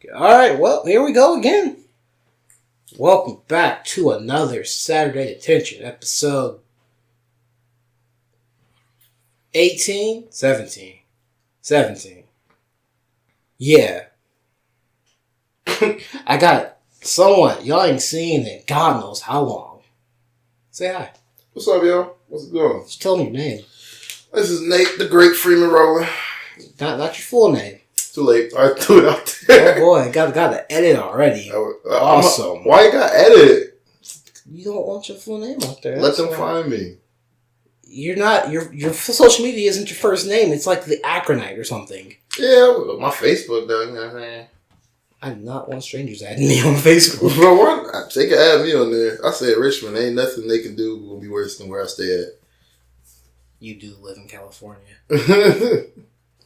Alright, well, here we go again. Welcome back to another Saturday Detention, episode 18? 17. Yeah. I got someone y'all ain't seen in God knows how long. Say hi. What's up, y'all? What's it going? Just tell me your name. This is Nate, the Great Freeman Roller. Not your full name. Too late. I threw it out there. Oh boy, got to edit already. Awesome. Why you got edit? You don't want your full name out there. Let them find me. You're not your social media isn't your first name. It's like the acronite or something. Yeah, my Facebook though. You know what I'm saying? I do not want strangers adding me on Facebook. Bro, what? They can add me on there. I said Richmond. Ain't nothing they can do will be worse than where I stay at. You do live in California.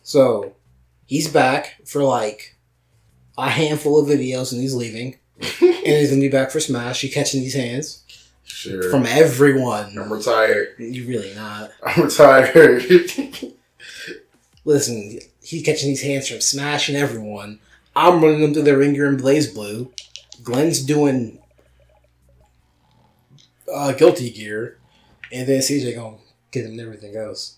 So, he's back for like a handful of videos and he's leaving. And he's going to be back for Smash. You catching these hands? Sure. From everyone. I'm retired. You're really not. I'm retired. Listen, he's catching these hands from Smash and everyone. I'm running them through the ringer in Blaze Blue. Glenn's doing Guilty Gear. And then CJ going to get him everything else.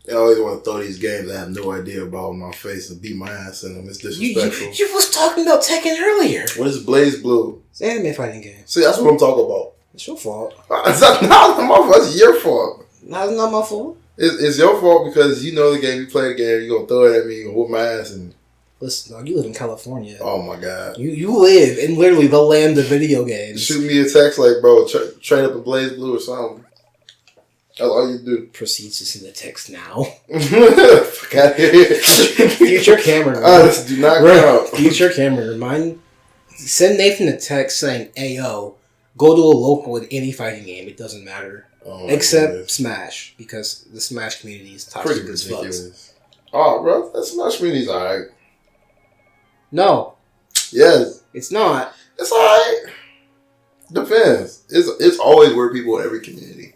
I always want to throw these games I have no idea about in my face and beat my ass in them. It's disrespectful. You was talking about Tekken earlier. What is Blaze Blue? It's an anime fighting game. See, that's what I'm talking about. It's your fault. It's not my fault. It's your fault. No, it's not my fault. It's your fault because you know the game. You play the game. You're going to throw it at me. You're going to whoop my ass. And listen, dog, you live in California. Oh, my God. You live in literally the land of video games. Shoot me a text like, bro, train up in Blaze Blue or something. That's all you do. Proceeds to send the text now. Fuck out of here. Future Cameron. This do not count. Future Cameron. Remind. Send Nathan a text saying, "Ayo, go to a local in any fighting game. It doesn't matter, except Smash, because the Smash community is toxic pretty as ridiculous. Oh, bro, that Smash community's alright. No. Yes. It's not. It's alright. Depends. It's always where people in every community.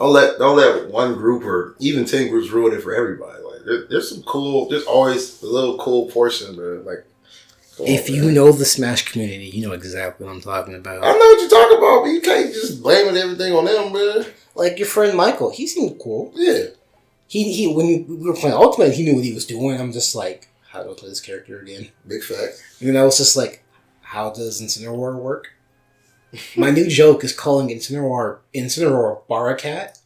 Don't let one group or even 10 groups ruin it for everybody. Like there's some cool. There's always a little cool portion, bro. Like if you know the Smash community, you know exactly what I'm talking about. I know what you're talking about, but you can't just blame everything on them, bro. Like your friend Michael, he seemed cool. Yeah. He when we were playing Ultimate, he knew what he was doing. I'm just like, how do I play this character again? Big fact. You know, it's just like, how does Incineroar work? My new joke is calling Incineroar Baracat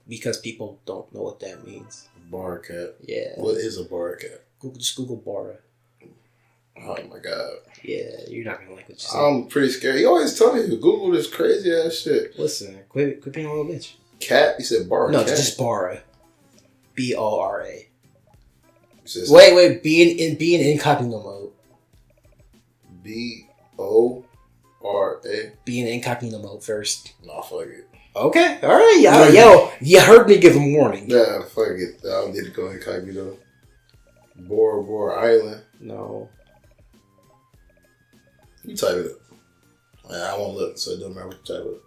because people don't know what that means. Baracat. Yeah. What is a Baracat? Just Google Bara. Oh my God. Yeah, you're not gonna like what you see. I'm pretty scared. You always tell me to Google this crazy ass shit. Listen, quit being a little bitch. Cat? You said Baracat? No, just Bara. Bora. Wait. Be in incognito mode. Bora. Be in incognito mode first. Nah, fuck it. Okay, all right, yo, you heard me give him warning. Yeah, fuck it. I don't need to go incognito. Bora Island. No. You type it up. I won't look, so it doesn't matter what you type up.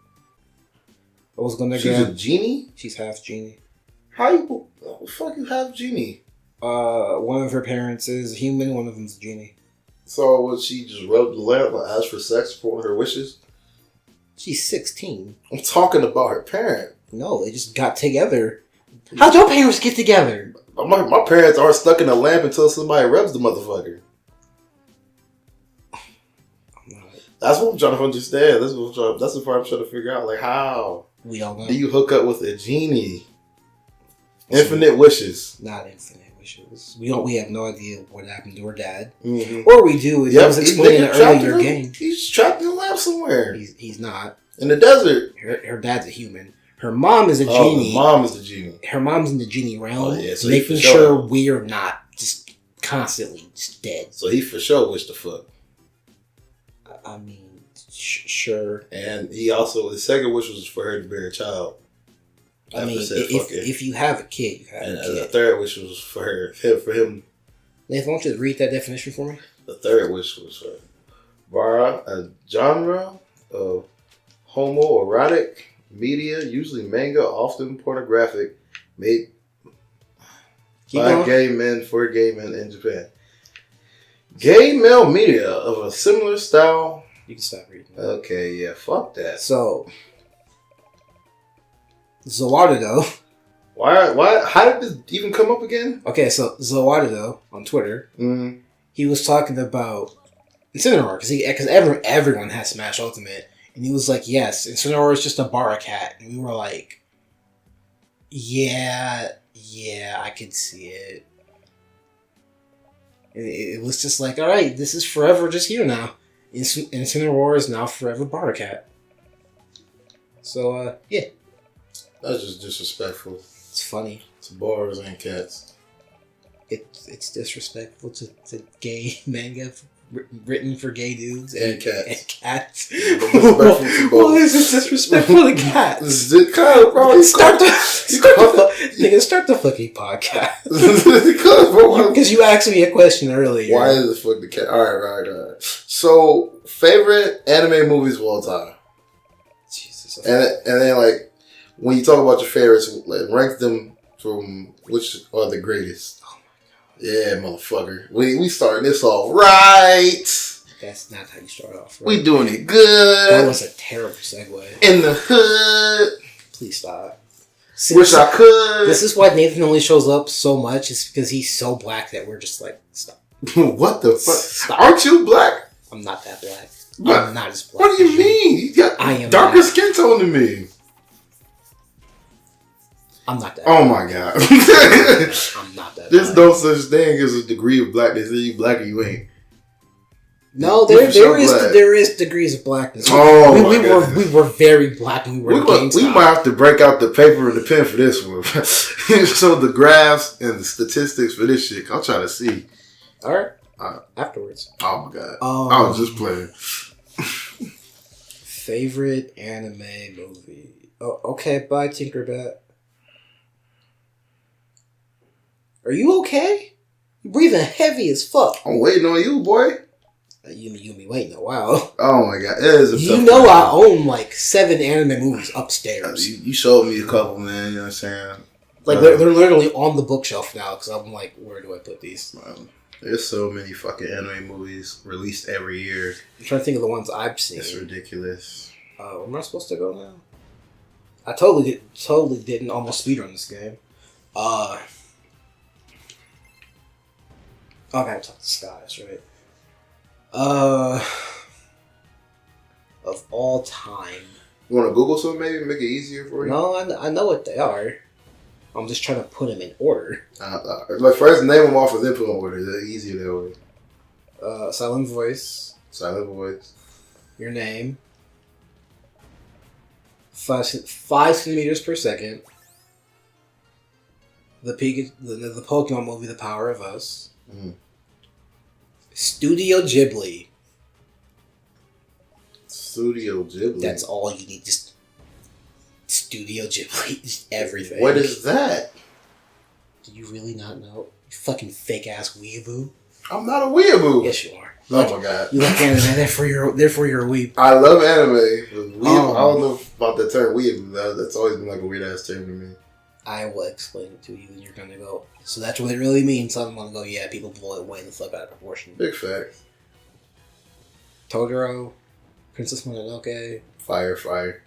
I was gonna She's a genie? She's half genie. How you fuck you half genie? One of her parents is a human, one of them's a genie. So would she just rub the lamp and ask for sex for one of her wishes? She's 16. I'm talking about her parent. No, they just got together. How'd your parents get together? My parents aren't stuck in a lamp until somebody rubs the motherfucker. That's what I'm trying to understand. That's the part I'm trying to figure out. Like, how we don't know. Do you hook up with a genie? Infinite wishes. Not infinite wishes. We have no idea what happened to her dad. Mm-hmm. Or we do. It was explained in the earlier game. He's trapped in a lab somewhere. He's not. In the desert. Her dad's a human. Her mom is a genie. Her mom is the genie. Her mom's in the genie realm. Oh, yeah, so making sure we're not just constantly just dead. So he for sure wished to fuck. I mean, sure. And he also, his second wish was for her to bear a child. I mean, if you have a kid, you have a kid. The third wish was for him. Nathan, why don't you read that definition for me? The third wish was for Bara, a genre of homoerotic media, usually manga, often pornographic, made by gay men for gay men in Japan. Gay male media of a similar style. You can stop reading. Okay, yeah, fuck that. So, Zoardo. Why? How did this even come up again? Okay, so Zoardo on Twitter, he was talking about Incineroar because everyone has Smash Ultimate, and he was like, "Yes, Incineroar is just a Baracat," and we were like, "Yeah, I could see it." And it was just like, "All right, this is forever just here now." Incineroar is now forever Baracat. So, yeah. That's just disrespectful. It's funny. It's bars and cats. It's disrespectful to gay manga written for gay dudes and cats. Why is it disrespectful to cats? Start the fucking podcast. Because you asked me a question earlier. Why is it fuck the cat? Alright. So, favorite anime movies of all time. Jesus. And then, like, when you talk about your favorites, like, rank them from which are the greatest. Oh my god. Yeah, motherfucker. We starting this off right. That's not how you start off. Right? We doing it good. That was a terrible segue. In the hood. Please stop. See, Wish I could. This is why Nathan only shows up so much. Is because he's so black that we're just like, stop. What the fuck? Stop. Aren't you black? I'm not that black. But I'm not as black. What do you mean? You got darker skin tone than me. I'm not that. Oh my god. I'm not that. There's no such thing as a degree of blackness. Either you black or you ain't. No, there is degrees of blackness. Oh, we were very black when we were we might have to break out the paper and the pen for this one. So the graphs and the statistics for this shit, I'll try to see. All right. Afterwards. Oh my god. I was just playing. Favorite anime movie. Oh, okay. Bye, Tinkerbat. Are you okay? You're breathing heavy as fuck. I'm waiting on you, boy. You be waiting a while. Oh my god, it is a you know I own like 7 anime movies upstairs. You showed me a couple, man. You know what I'm saying? Like they're literally on the bookshelf now because I'm like, where do I put these? There's so many fucking anime movies released every year. I'm trying to think of the ones I've seen. It's ridiculous. Where am I supposed to go now? I totally didn't almost speedrun this game. Okay, I talk to Skies, right? Of all time. You want to Google something, maybe make it easier for you? No, I know what they are. I'm just trying to put them in order. Like first, name them off of them, put them in order. They're easier that way. Silent Voice. Silent Voice. Your name. 5 centimeters per second. The Pokemon movie, The Power of Us. Mm. Studio Ghibli. Studio Ghibli. That's all you need. Just Studio Ghibli. Just everything. What is that? Do you really not know? You fucking fake ass weeaboo. I'm not a weeaboo. Yes, you are. Oh my god. You like anime? Therefore you're a weeb. I love anime. I don't know about the term weeb. That's always been like a weird ass term to me. I will explain it to you, and you're gonna go. So that's what it really means. So I'm gonna go. Yeah, people blow it way the fuck out of proportion. Big fact. Totoro, Princess Mononoke, Fire.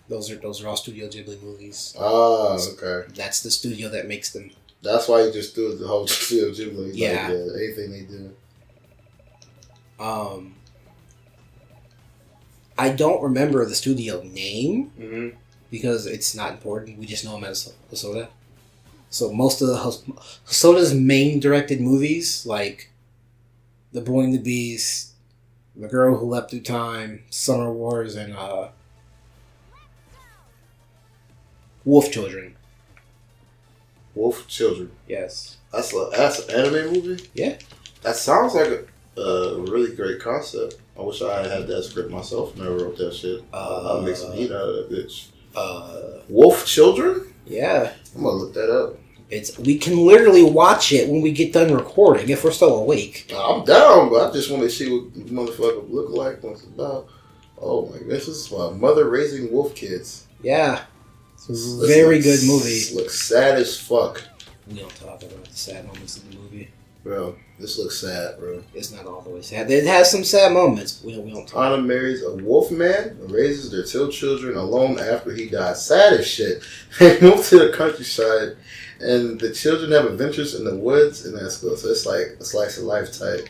Those are all Studio Ghibli movies. Ah, okay. That's the studio that makes them. That's why you just do the whole Studio Ghibli. Yeah. Like, anything they do. I don't remember the studio name because it's not important. We just know him as Hosoda. So most of the Hosoda's main directed movies, like The Boy and the Beast, The Girl Who Leapt Through Time, Summer Wars, and Wolf Children. Wolf Children. Yes. That's an anime movie? Yeah. That sounds like a really great concept. I wish I had that script myself and I wrote that shit. I'll make some heat out of that bitch. Wolf Children? Yeah. I'm gonna look that up. We can literally watch it when we get done recording if we're still awake. I'm down, but I just want to see what the motherfucker look like once it's about. Oh my goodness, this is my mother raising wolf kids. Yeah. It's a very good movie. Looks sad as fuck. We don't talk about the sad moments in the movie. Bro, This looks sad, bro. It's not all the way sad. It has some sad moments. We don't talk. Anna marries a wolf man and raises their 2 children alone after he dies. Sad as shit. They move to the countryside, and the children have adventures in the woods, and that's good. So it's like a slice of life type.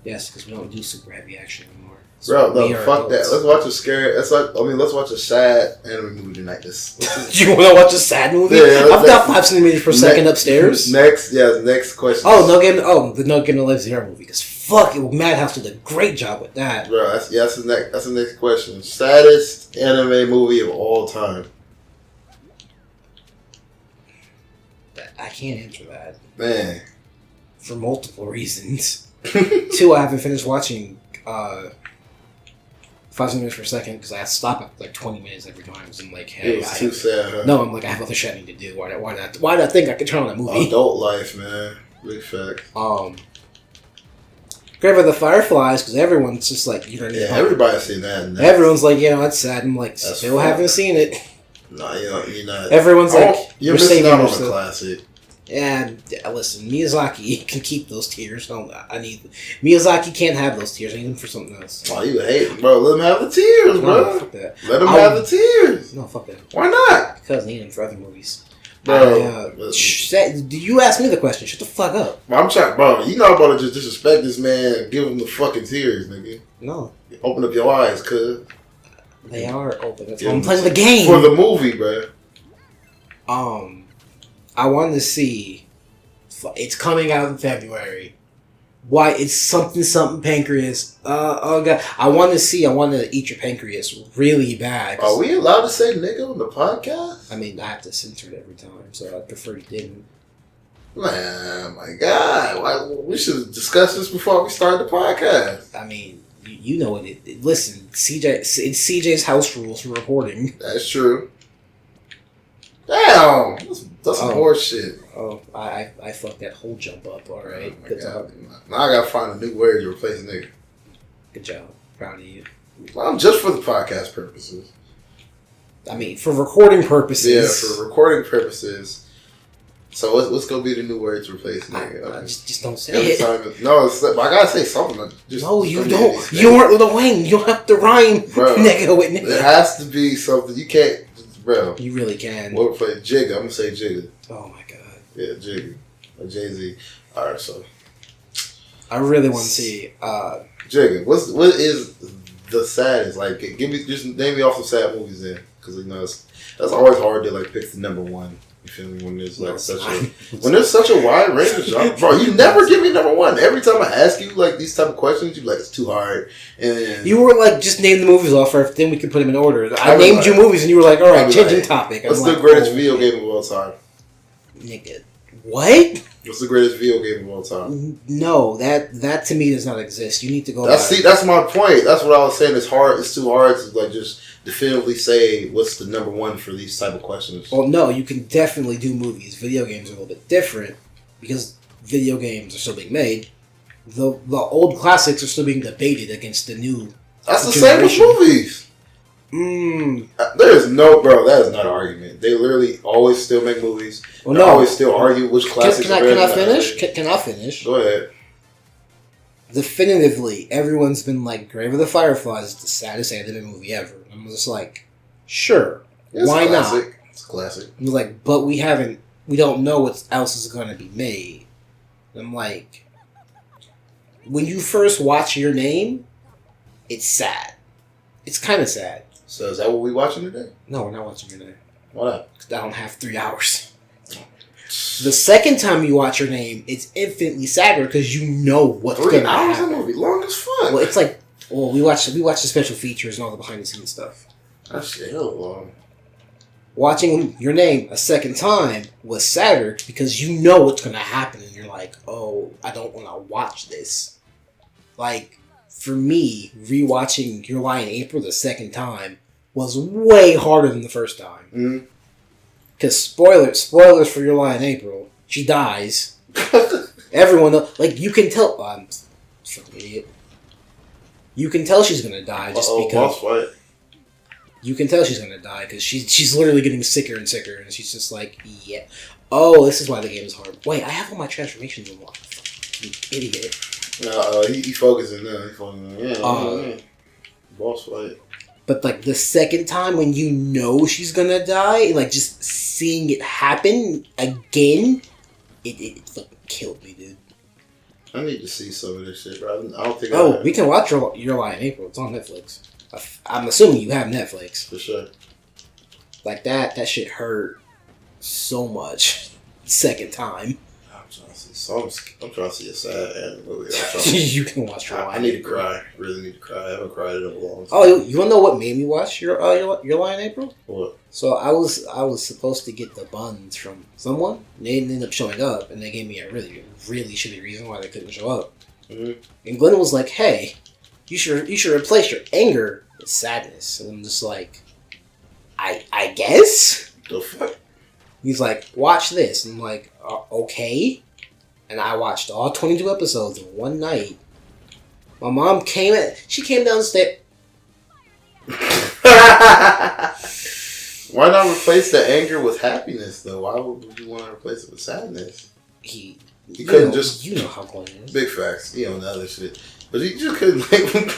Yes, because we don't do super heavy action anymore. So bro, no, fuck adults. That. Let's watch a scary. Let's watch a sad anime movie tonight. You want to watch a sad movie? Yeah, I've got 5 centimeters per second upstairs. Next question. Oh, the No Game No Life Zero movie. Because fuck it, Madhouse did a great job with that. Bro, that's the next question. Saddest anime movie of all time. I can't answer that. Man, for multiple reasons. 2, I haven't finished watching 5 centimeters per second because I stop at like 20 minutes every time because I'm like, hey, it was too sad. Huh? No, I'm like, I have other shit I need to do. Why did I think I could turn on a movie? Adult life, man. Big fact. Grave of the Fireflies because everyone's just like, you know. Yeah, everybody's seen that. Everyone's like, it's sad. I'm like, still haven't seen it. No, you're not. Everyone's like, you're missing out on a classic. Yeah, listen, Miyazaki can keep those tears. Miyazaki can't have those tears. I need them for something else. Oh, you hate it, bro. Let him have the tears, bro. No, fuck that. Let him have the tears. No, fuck that. Why not? Because I need them for other movies. Bro. You asked me the question. Shut the fuck up. I'm trying, bro. You not about to just disrespect this man and give him the fucking tears, nigga. No. Open up your eyes, cuz. They are open. That's why I'm playing the game. For the movie, bro. I wanted to see. It's coming out in February. Why? It's something pancreas. Oh god. I want to eat your pancreas really bad. Are we allowed to say nigga on the podcast? I mean, I have to censor it every time, so I prefer you didn't. Man, my God. We should discuss this before we start the podcast. I mean, you know it. Listen, it's CJ's house rules for recording. That's true. Damn! That's some horse shit. Oh, I fucked that whole jump up. All right. Oh, good job. Now I gotta find a new word to replace nigga. Good job. Proud of you. Well, just for the podcast purposes. I mean, for recording purposes. Yeah, for recording purposes. So what's gonna be the new word to replace nigga? Just don't say it. No, I gotta say something. No, you don't. You aren't Lil Wayne. You don't have to rhyme nigga with nigga. There has to be something. You can't. Bro, you really can. We'll play Jigga. I'm gonna say Jigga. Oh my god. Yeah, Jigga. Or Jay-Z. Alright, so I really want to see Jigga. What is the saddest? Like, just name me off some sad movies then, because that's always hard to like pick the number one. You feel me? When there's like when there's such a wide range of genres, bro. You never give me number one. Every time I ask you like these type of questions, you be like, it's too hard. And you were like, just name the movies off first, then we can put them in order. I named you movies, and you were like, all right, changing topic. What's the greatest video game of all time? Nigga, what? What's the greatest video game of all time? No, that to me does not exist. You need to go. That's my point. That's what I was saying. It's hard. It's too hard to like just definitively say what's the number one for these type of questions. Well, no, you can definitely do movies. Video games are a little bit different because video games are still being made. The old classics are still being debated against the new. That's the same with movies. There's no, bro. That is not an argument. They literally always still make movies. Well, they always still argue which classics. Can I finish? Can I finish? Go ahead. Definitively, everyone's been like, "Grave of the Fireflies is the saddest anime movie ever." I'm just like, sure, why not? It's a classic. I'm like, but we don't know what else is going to be made. I'm like, when you first watch Your Name, it's sad. It's kind of sad. So is that what we watching today? No, we're not watching Your Name. Why not? Because I don't have 3 hours. The second time you watch Your Name, it's infinitely sadder because you know what's going to happen. 3 hours? That movie long as fuck. Well, it's like, we watch the special features and all the behind the scenes stuff. That's hell long. Watching Your Name a second time was sadder because you know what's going to happen and you're like, oh, I don't want to watch this. Like, for me, rewatching Your Lie in April the second time was way harder than the first time. Because spoilers for Your Lie in April, she dies. Everyone, like, you can tell. I'm a fucking idiot. You can tell she's gonna die just because. You can tell she's gonna die because she's literally getting sicker and sicker, and she's just like, yeah. Oh, this is why the game is hard. Wait, I have all my transformations unlocked. You idiot. He focusing now. He focusing. Yeah. Boss fight. But like the second time when you know she's gonna die, like just seeing it happen again, it fucking killed me, dude. I need to see some of this shit, bro. I don't think. We can watch Your Lie in April. It's on Netflix. I'm assuming you have Netflix. For sure. Like that shit hurt so much. Second time. I'm trying to see. I'm trying to see a sad anime movie. You can watch Your Lie. I need to cry. Really need to cry. I haven't cried in a long time. Oh, you wanna know what made me watch Your Lie in April? What? So I was supposed to get the buns from someone. And they didn't end up showing up, and they gave me a really, really shitty reason why they couldn't show up. Mm-hmm. And Glenn was like, "Hey, you should replace your anger with sadness." And I'm just like, I guess. The fuck? He's like, "Watch this." And I'm like, "Okay." And I watched all 22 episodes in one night. My mom came downstairs. Why not replace the anger with happiness, though? Why would you want to replace it with sadness? He couldn't just... You know how Glenn is. Big facts. You know, the other shit. But you just couldn't,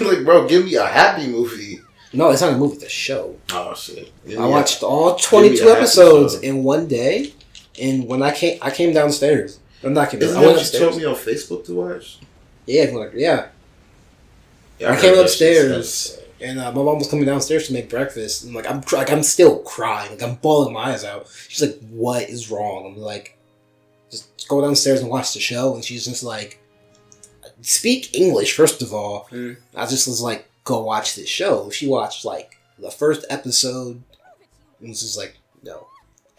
like, bro, give me a happy movie. No, it's not a movie, it's a show. Oh, shit. I watched all 22 episodes in one day, and when I came downstairs. I'm not kidding. Isn't that what you told me on Facebook to watch? Yeah. I came upstairs, and my mom was coming downstairs to make breakfast. And I'm still crying. Like I'm bawling my eyes out. She's like, "What is wrong?" I'm like, "Just go downstairs and watch the show." And she's just like, "Speak English first of all." I just was like, "Go watch this show." She watched like the first episode, and was just like, "No,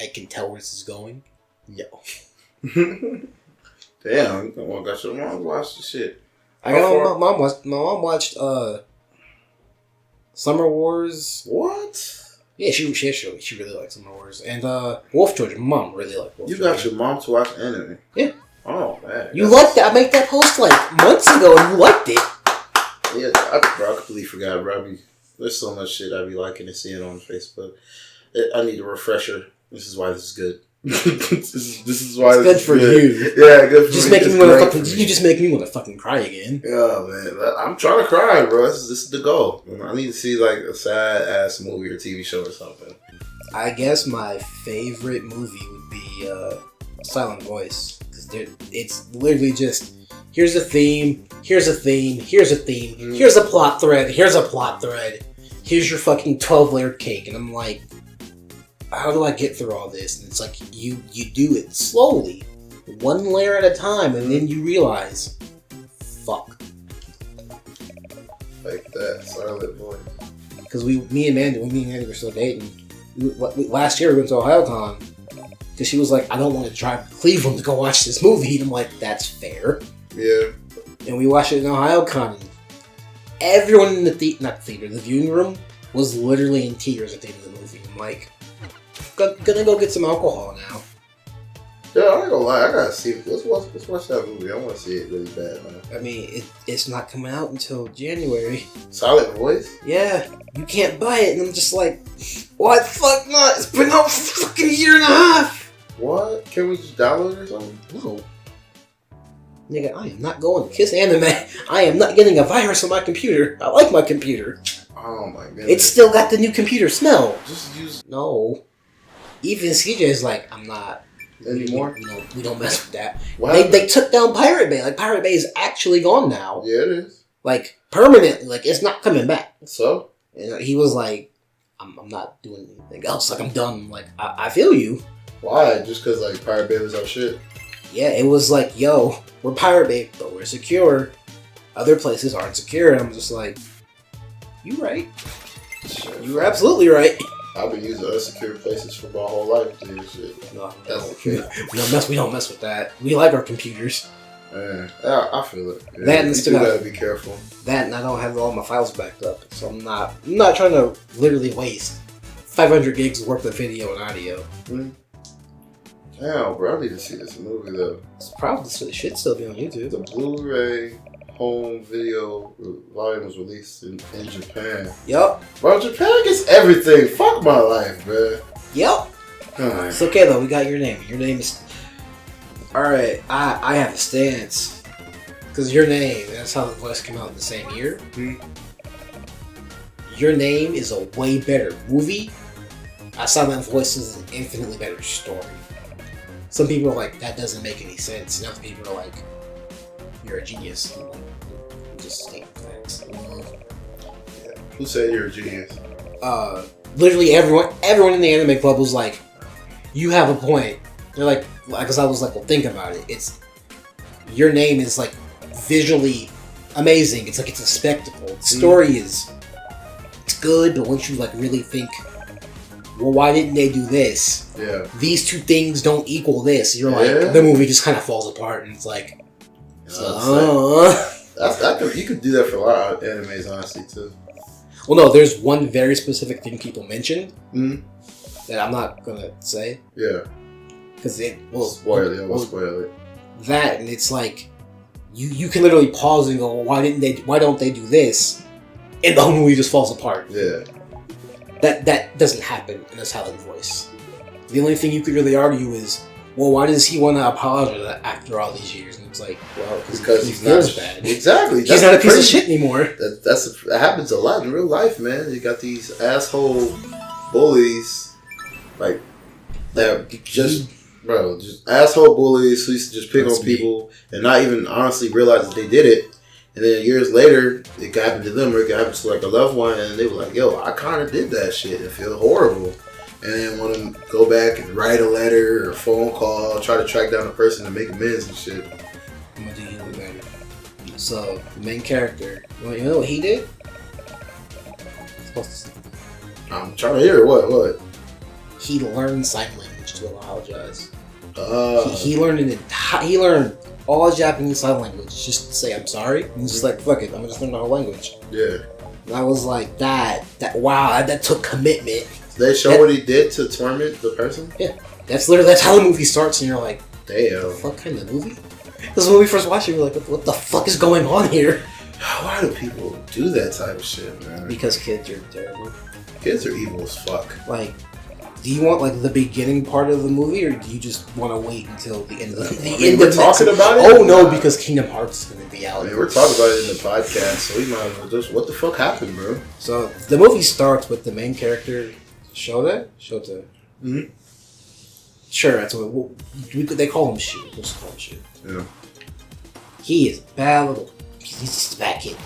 I can tell where this is going." No. Damn, you got your mom to watch the shit. I got my mom watched Summer Wars. What? Yeah, she really liked Summer Wars. And Wolf Children. Mom really liked Wolf Children. You got your mom to watch anime? Yeah. Oh, man. You liked that? I made that post like months ago and you liked it. Yeah, I completely forgot, bro. There's so much shit I be liking and seeing on Facebook. I need a refresher. This is why this is good. this is why it's good for you. Yeah, good for me. You just make me want to fucking cry again. Yeah, man. I'm trying to cry, bro. This is the goal. I need to see like a sad ass movie or TV show or something. I guess my favorite movie would be Silent Voice. Because it's literally just, here's a theme, here's a theme, here's a theme, here's a plot thread, here's a plot thread, here's your fucking 12-layered cake. And I'm like, how do I get through all this? And it's like, you do it slowly, one layer at a time, and then you realize, fuck. Like that, Silent Voice. Because me and Mandy were still dating. Last year we went to OhioCon, because she was like, I don't want to drive to Cleveland to go watch this movie. And I'm like, that's fair. Yeah. And we watched it in OhioCon. And everyone in the the viewing room was literally in tears at the end of the movie. I'm like, gonna go get some alcohol now. Yeah, I ain't gonna lie. I gotta see it. Let's watch that movie. I want to see it really bad, man. I mean, it's not coming out until January. Silent Voice? Yeah. You can't buy it. And I'm just like, why the fuck not? It's been out for a fucking year and a half. What? Can we just download it or something? No. Nigga, I am not going to Kiss Anime. I am not getting a virus on my computer. I like my computer. Oh my goodness. It's still got the new computer smell. Just use... No. Even CJ is like, I'm not... Anymore? We don't mess with that. They took down Pirate Bay. Like, Pirate Bay is actually gone now. Yeah, it is. Like, permanently. Like, it's not coming back. So? And he was like, I'm not doing anything else. Like, I'm done. Like, I feel you. Why? Just because, like, Pirate Bay was our shit? Yeah, it was like, yo, we're Pirate Bay, but we're secure. Other places aren't secure. And I'm just like, you right. Sure. You were absolutely right. I've been using unsecure places for my whole life to do this shit. No, that's okay. We don't mess with that. We like our computers. Yeah, I feel it. Yeah, that and you gotta be careful. That and I don't have all my files backed up, so I'm not trying to literally waste 500 gigs worth of video and audio. Mm-hmm. Damn, bro, I need to see this movie though. It's probably it should still be on YouTube. The Blu-ray home video volume was released in Japan. Yup. Bro, Japan gets everything. Fuck my life, man. Yup. It's okay though. We got your name. Your name is. All right. I have a stance. Because Your Name, that's how the voice came out in the same year. Mm-hmm. Your Name is a way better movie. Silent Voice is an infinitely better story. Some people are like, that doesn't make any sense. And other people are like, you're a genius. Just state facts. Yeah. Who said you're a genius? Literally everyone in the anime club was like, you have a point. They're like, because I was like, well, think about it. It's Your Name is like visually amazing. It's like it's a spectacle. The story is it's good, but once you like really think, well, why didn't they do this? Yeah. These two things don't equal this. You're like, the movie just kind of falls apart, and it's like, you could do that for a lot of animes, honestly, too. Well, no, there's one very specific thing people mentioned that I'm not gonna say. Yeah. Because it will spoil it. We'll spoil it. That, and it's like you can literally pause and go, well, why don't they do this? And the whole movie just falls apart. Yeah. That doesn't happen in a Silent Voice. The only thing you could really argue is, well, why does he want to apologize after all these years? And it's like, well, because he feels bad. Exactly. He's not a piece of shit anymore. That happens a lot in real life, man. You got these asshole bullies, like that just asshole bullies who used to just pick on people and not even honestly realize that they did it. And then years later, it could happen to them or it could happen to like a loved one, and they were like, yo, I kind of did that shit and feel horrible. And then want to go back and write a letter or a phone call, try to track down the person to make amends and shit. I'm gonna do you better. So, the main character, you know what he did? I'm trying to hear what? He learned sign language to apologize. He learned all Japanese sign language just to say I'm sorry. And he's just like, fuck it, I'm gonna just learn the whole language. Yeah. And I was like, that took commitment. Did they show what he did to torment the person? Yeah. That's how the movie starts, and you're like, damn. What kind of movie? Because when we first watched it, we were like, what the fuck is going on here? Why do people do that type of shit, man? Because kids are terrible. Kids are evil as fuck. Like, do you want like the beginning part of the movie, or do you just want to wait until the end of we're talking about it? Oh no, because Kingdom Hearts is going to be out. I mean, we're talking about it in the podcast, so we might as well just, what the fuck happened, bro? So the movie starts with the main character, Shota. Mm-hmm. Sure, that's what they call him. Shoot, we'll just call him Shoot. Yeah. He is a bad little. He's just a bad kid.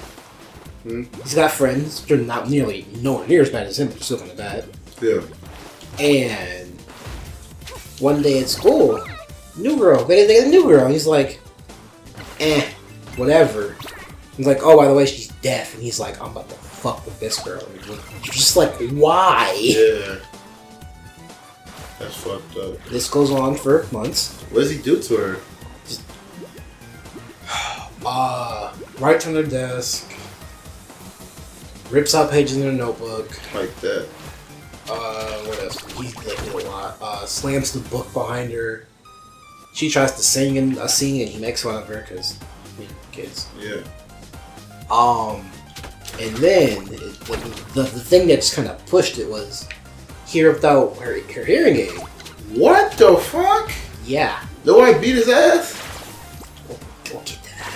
Mm-hmm. He's got friends. They're not nearly nowhere near as bad as him, but still kind of bad. Yeah. And one day at school, new girl. They get a new girl. And he's like, whatever. He's like, oh, by the way, she's deaf. And he's like, I'm about to fuck with this girl. And you're just like, why? Yeah. That's fucked up. This goes on for months. What does he do to her? Just, writes on their desk, rips out pages in their notebook. Like that. What else? He did a lot. Slams the book behind her. She tries to sing in a scene, and he makes fun of her because kids. Yeah. And then the thing that just kind of pushed it was he ripped out her hearing aid. What the fuck? Yeah. Nobody beat his ass? We'll get to that.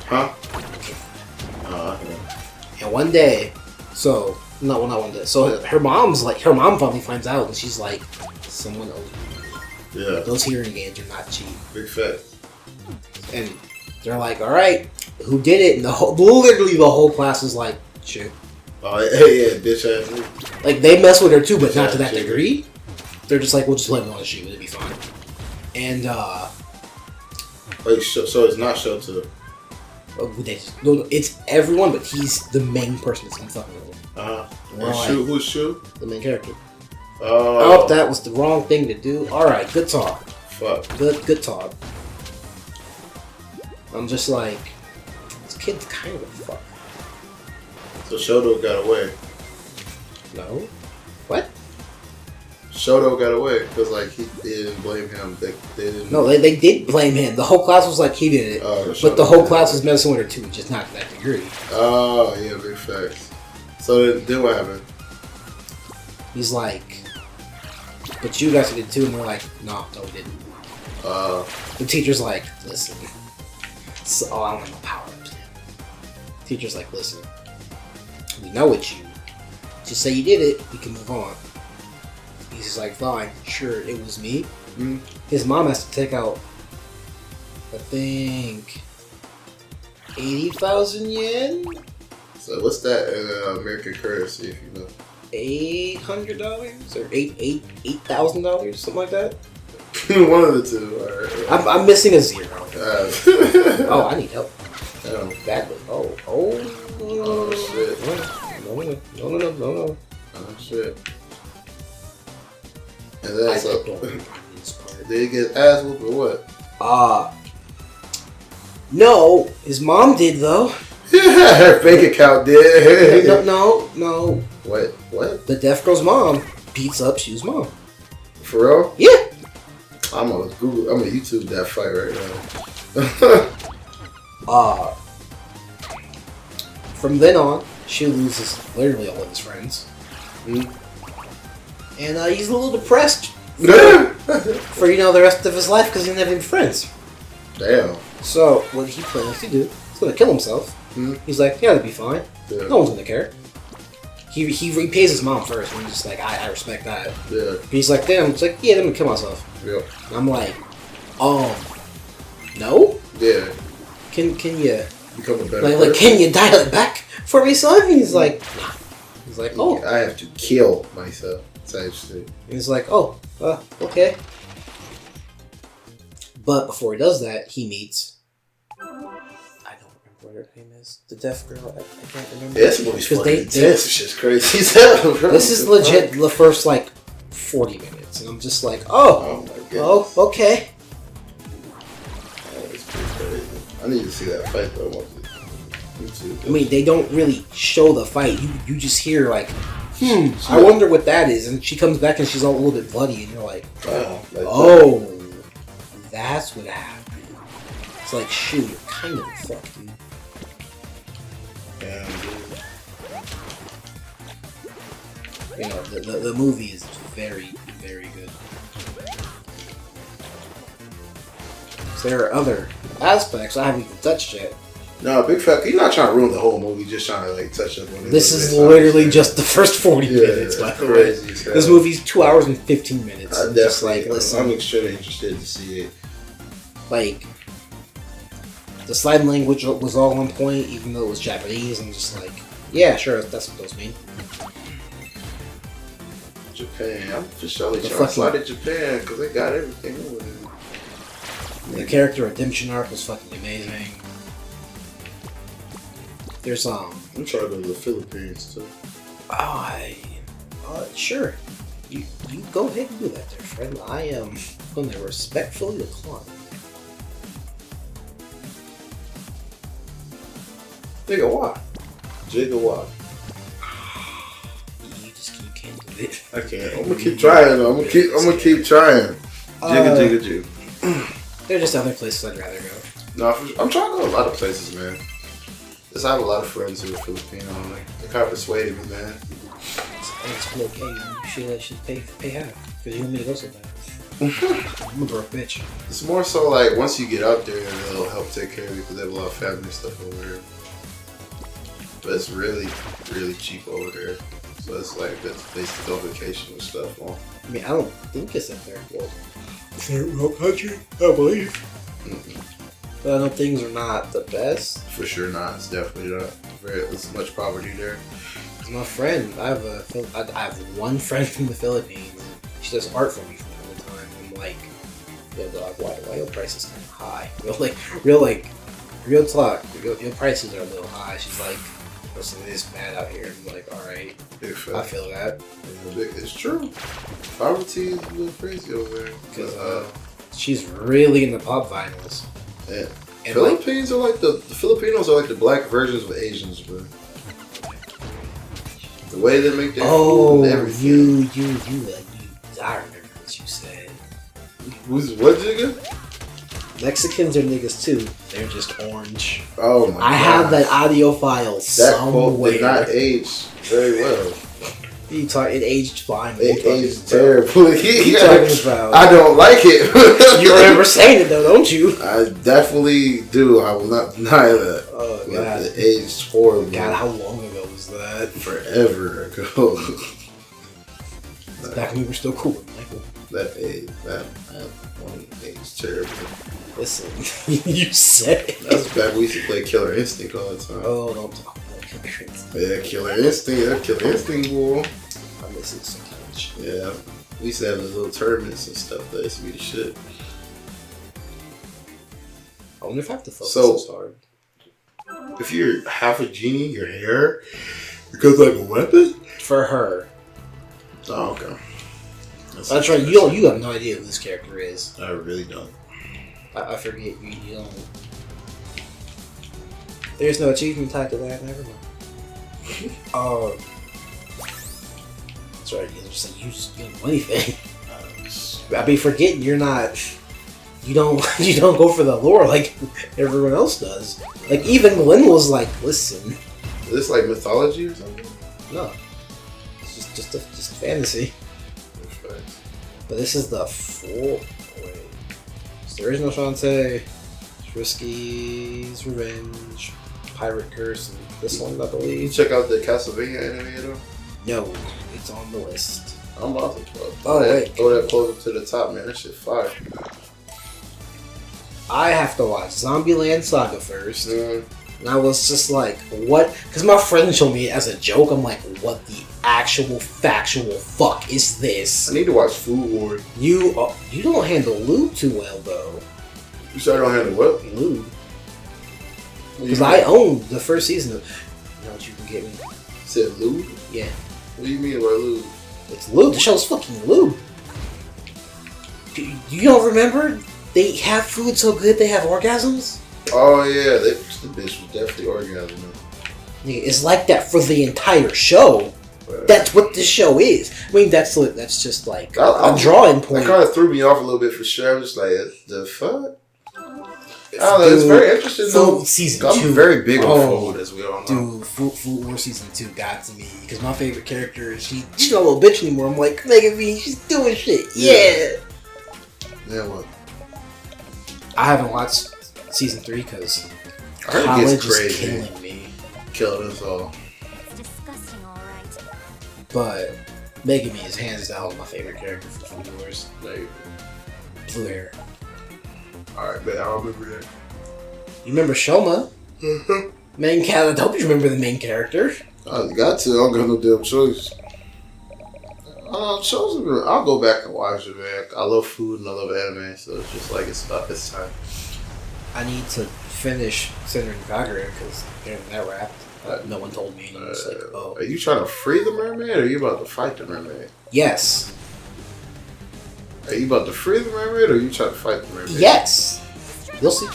Huh? And one day, so not one day. So her mom finally finds out, and she's like, someone owes me. Yeah. Those hearing aids are not cheap. Big fat. And they're like, all right, who did it? And literally the whole class is like, shit. Oh yeah, bitch ass. Like they mess with her too, but not to that degree. They're just like, we'll just let him on the shoot, it'll be fine. And wait, so it's not Shota. No, it's everyone, but he's the main person that's gonna fucking with him. Who's Shu? The main character. Oh, that was the wrong thing to do. Alright, good talk. Fuck. Good talk. I'm just like, this kid's kind of a fuck. So Shoto got away. No? What? Shoto got away because like they didn't blame him. They didn't. No, they did blame him. The whole class was like he did it, but the whole class was messing with her too, just not to that degree. Oh yeah, big facts. So then what happened? He's like, but you guys did it too, and we're like, no, we didn't. The teacher's like, listen, So, oh, I don't have no power ups. Teacher's like, listen, we know it's you. Just say you did it, we can move on. He's just like, fine, sure, it was me. Mm-hmm. His mom has to take out, I think, 80,000 yen? So what's that in American currency, if you know? $800 or $8,000, something like that. One of the two. All right. I'm missing a zero. Oh, I need help. Badly. Oh shit. No. Oh shit. And that's up. Did he get ass whooped or what? No. His mom did though. Her bank account did. No. What? The deaf girl's mom beats up Shu's mom. For real? Yeah. I'm gonna YouTube that fight right now. From then on, Shu loses literally all of his friends. Mm. And he's a little depressed for the rest of his life because he doesn't have any friends. Damn. So what he plans to do, he's gonna kill himself. Mm. He's like, yeah, that'd be fine. Yeah. No one's gonna care. He repays his mom first, and he's just like, I respect that. Yeah. But he's like, damn, it's like, yeah, I'm gonna kill myself. Yeah. And I'm like, no? Yeah. Can you become a better like can you dial it back for me, son? And he's like, nah. He's like, oh, I have to kill myself. Type shit. He's like, okay. But before he does that, he meets. I don't remember what her name is. The deaf girl. I can't remember. Yeah, this movie's fucking intense. This shit's crazy as hell, bro. This is legit the first 40 minutes, and I'm just like, oh my goodness. Okay. That's pretty crazy. I need to see that fight though. I mean, they don't really show the fight. You just hear I wonder what that is. And she comes back and she's all a little bit bloody, and you're like, that's what happened. It's like, shoot, you're kind of fucked, dude. Yeah. The movie is very, very good. So there are other aspects I haven't even touched yet. No, big fat. You're not trying to ruin the whole movie. Just trying to touch up on it. This is literally just the first 40 minutes. By the way, this movie's 2 hours and 15 minutes. I'm definitely. I'm extremely interested to see it. The sign language was all on point, even though it was Japanese. I'm just like, yeah, sure, that's what those mean. Japan. I'm for sure trying to slide to Japan because they got everything over there. The character redemption arc was fucking amazing. There's I'm trying to go to the Philippines too. Sure. You go ahead and do that there, friend. I am going to respectfully decline. Gigawatt. You can't do it. I can't. I'm gonna keep trying though. I'm gonna keep trying. Jigga. There are just other places I'd rather go. No, I'm trying to go to a lot of places, man. Just I have a lot of friends who are Filipino. They kind of persuaded me, man. It's okay. You should pay half because you want me to go so bad. I'm a broke bitch. It's more so once you get up there, they'll help take care of you because they have a lot of family stuff over there. But it's really, really cheap over there. So it's that's basically no vacation and stuff on. I mean, I don't think it's a third world. Third world country, I believe. Mm-mm. But I know things are not the best. For sure not. It's definitely not. There's much poverty there. My friend, I have one friend from the Philippines. She does art for me from time to time. I'm like, yo, dog, why your prices kind of high? Real talk. Your prices are a little high. She's like, listen, it's bad out here. I'm like, all right, I feel that. It's true. Poverty is a little crazy over there. Because she's really into pop vinyls. Yeah. And Philippines are the Filipinos are the black versions of Asians, bro. The way they make their food and everything. I remember what you said. What did you get? Mexicans are niggas too. They're just orange. Oh my god. I have that audio file somewhere. That quote did not age very well. It aged fine. It aged terribly. You talking about? I don't like it. You remember saying it though, don't you? I definitely do. I will not deny that. Oh god, it aged horribly. God, how long ago was that? Forever ago. Back when we were still cool, Michael. That one aged terribly. Listen, you said it. That's back when we used to play Killer Instinct all the time. Oh, don't talk about Killer Instinct. Yeah, Killer Instinct. That Killer Instinct, boy. I miss it so much. Yeah, we used to have those little tournaments and stuff. That used to be the shit. I wonder if I have to focus So, this hard. If you're half a genie, your hair becomes like a weapon? For her. Oh, okay. That's right. You have no idea who this character is. I really don't. I forget. You don't. There's no achievement tied to that. Never mind. That's right. You just don't know anything. I be forgetting you're not. You don't go for the lore like everyone else does. Like even Glenn was like, listen. Is this like mythology or something? No. It's just a fantasy. But this is the full. Wait. It's the original Shantae, Risky's Revenge, Pirate Curse, and this one, I You believe. check out the Castlevania anime though? No, it's on the list. I'm about to throw wait. Throw that closer to the top, man. That shit fire. I have to watch Zombieland Saga first. Mm. And I was just like, what? Because my friend showed me it as a joke. I'm like, what the actual factual fuck is this? I need to watch Food Wars. You don't handle lube too well, though. You said I don't handle what? Lube. Because I own the first season of... You know what you can get me? You said lube? Yeah. What do you mean by lube? It's lube. The show's fucking lube. You don't remember? They have food so good they have orgasms? Oh yeah, the bitch was definitely orgasming. It's like that for the entire show. But That's what this show is. I mean, that's just like a drawing point. That kind of threw me off a little bit for sure. I'm just like, the fuck? I don't know, it's very interesting though. Season I'm 2. very big on food, as we all know. Dude, Food War Season 2 got to me. Because my favorite character, she's not a little bitch anymore. I'm like, Megan V, she's doing shit. Yeah. Yeah, what? I haven't watched Season 3 because I heard it college gets is crazy. killing me. Killing us all. It's disgusting, alright. But Megan V is hands down my favorite character from Food Wars. Like, Blue hair. alright, man, I don't remember that. You remember Shoma? Main character. I hope you remember the main character. I got to. I don't got no damn choice. I'll go back and watch it, man. I love food and I love anime, so it's just like it's about this time. I need to finish Cinder and Kagura because that wrapped. No one told me. And it's like, oh. Are you trying to free the mermaid or are you about to fight the mermaid? Yes. Are you about to free the mermaid or are you trying to fight the mermaid? Yes. You'll see.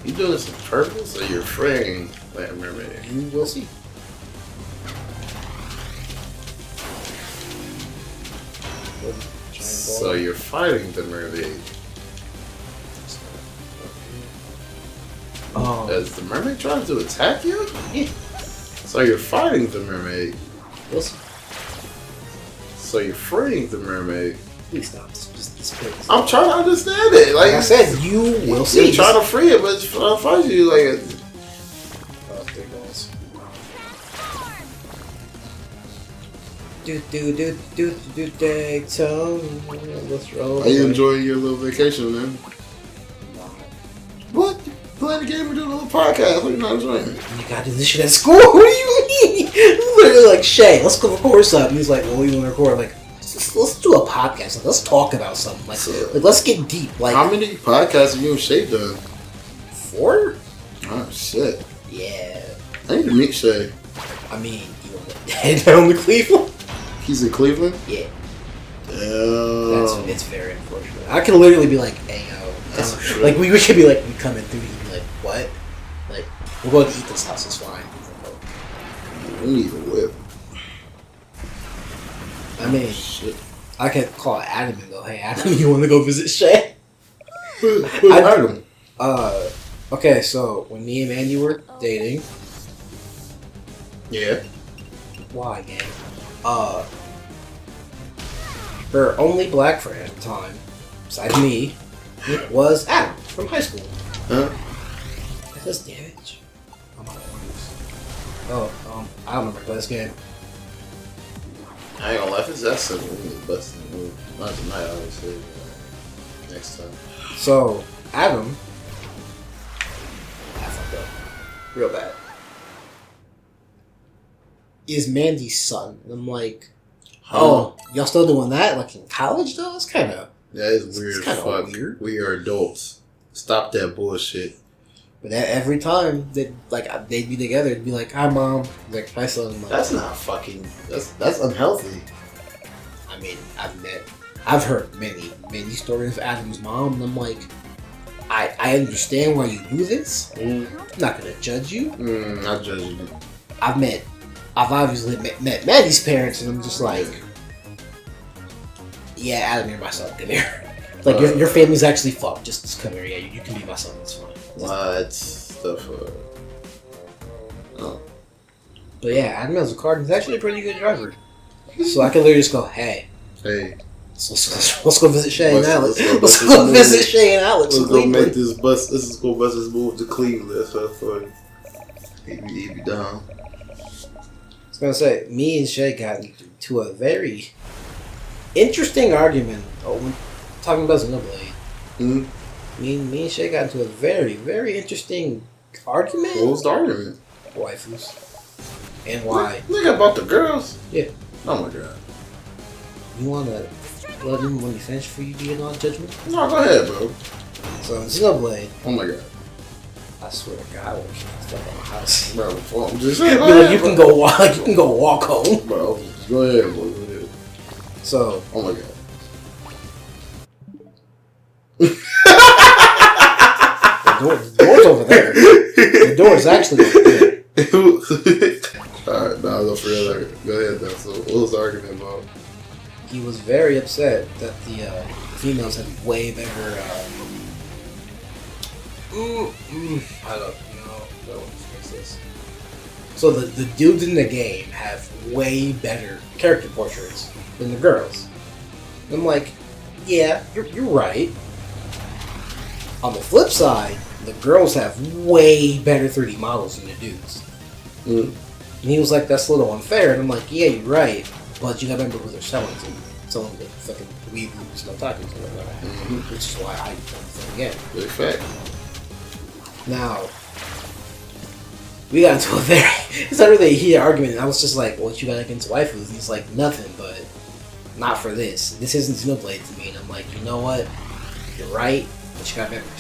You doing this on purpose or you're freeing that mermaid? You will see. So you're fighting the mermaid. As the mermaid tries to attack you? Yeah. So you're fighting the mermaid. You'll see. So you're freeing the mermaid. Please stop. Just I'm trying to understand it. Like I said, you will see. You're trying to free it, but it's trying to fight you. Like, there it goes. Let's roll. are you enjoying your little vacation, man? What? Playing the game or doing a little podcast? What are you not enjoying? You gotta do this shit at school. What do you mean? Literally like, Shay, let's go record something. He's like, well, we want to record. I'm like, let's do a podcast. Like, let's talk about something. Like, let's get deep. Like, how many podcasts have you and Shay done? 4? Oh shit! Yeah. I need to meet Shay. I mean, you want to head down to Cleveland? He's in Cleveland. Yeah. Damn. It's very unfortunate. I could literally be like, hey, yo. Like, we should be like, we coming through. He'd be like, what? Like, we'll go to Ethan's house. It's fine. We need a whip. I mean, Shit. I could call Adam and go, hey, Adam, you want to go visit Shay? Who's Adam? Okay, so when me and Mandy were dating, Yeah. why, gang? Her only black friend at the time, besides me, was Adam from high school. Huh? That does damage. I'm out of orders. I don't remember this game. I ain't gonna lie, if it's that simple, we need to bust the move. Not tonight, obviously. Next time. So, Adam, I fucked up. Real bad. Is Mandy's son. And I'm like, oh, y'all still doing that? Like in college though? It's kind of... That is weird. It's kind Fuck. of weird. We are adults. Stop that bullshit. But every time they'd be together, it'd be like, hi mom. Like, hi son. I'm like, That's not fucking... That's unhealthy. I mean, I've heard many stories of Adam's mom, and I'm like, I understand why you do this. I'm not gonna judge you. Not judging you. I've obviously met Maddie's parents, and I'm just like, yeah, Adam, you're my son. Come here. Like, your family's actually fucked. Just come here. Yeah, you can be my son. It's fine. What the fuck? Oh. But yeah, Adam has a car. He's actually a pretty good driver. So I can literally just go, hey. Let's go visit Shay and Alex. Let's go visit Shay and Alex. Let's go make this bus. Let's go bus this move to Cleveland. That's what I thought. He be down. I was gonna say, me and Shay got into a very interesting argument. When talking about Xenoblade. Me and Shay got into a very, very interesting argument. What was the argument? Waifus. And why? Nigga, about the girls? Yeah. Oh my god. You wanna let him when you finish for you being on judgment? No, go ahead, bro. So in Xenoblade, Oh my god. I swear to God, I want to stuff on my house. Bro, I'm just saying. You can go walk home. Bro, just go ahead, bro. Go ahead. So, oh my god. the door's over there. The door's actually over there. Alright, nah, don't forget that. Go ahead, though. So, what was the argument about? He was very upset that the females had way better. I don't know. No one fix this. So the dudes in the game have way better character portraits than the girls. And I'm like, yeah, you're right. On the flip side, the girls have way better 3D models than the dudes. And he was like, that's a little unfair. And I'm like, yeah, you're right. But you gotta remember who they're selling to. Selling the fucking Weeb and no talking to them. Which is why I don't think again. Big fact. Now, we got into a very... It's not really a heated argument. I was just like, what you got against waifus? And he's like, nothing, but not for this. This isn't Xenoblade to me. And I'm like, you know what? You're right, but you gotta remember,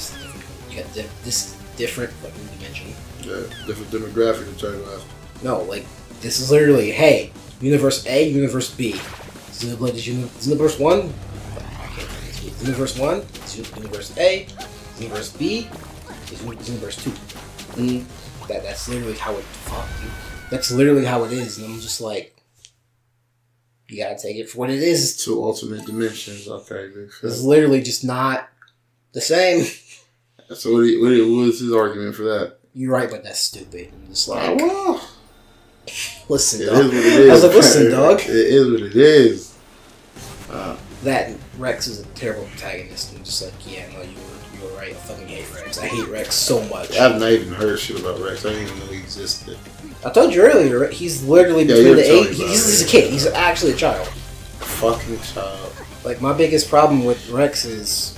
you got this different fucking dimension. Yeah, different demographic to try to ask. No, like, this is literally, hey, Universe A, Universe B. Xenoblade is Universe 1. I can't speak. Universe 1 is Universe A. Universe B is Universe 2. That's literally how it. Fuck, dude. That's literally how it is, and I'm just like, you gotta take it for what it is. Two alternate dimensions. Okay, big fact. It's literally just not the same. So what was his argument for that? You're right, but that's stupid. I'm just like, well, listen, it dog. is what it is. I was like, listen, dog. It is what it is. That Rex is a terrible protagonist. I'm just like, yeah, no, you were right. I fucking hate Rex. I hate Rex so much. I've not even heard shit about Rex. I didn't even know he existed. I told you earlier, he's literally between the age. He's a kid. He's actually a child. Fucking child. Like, my biggest problem with Rex is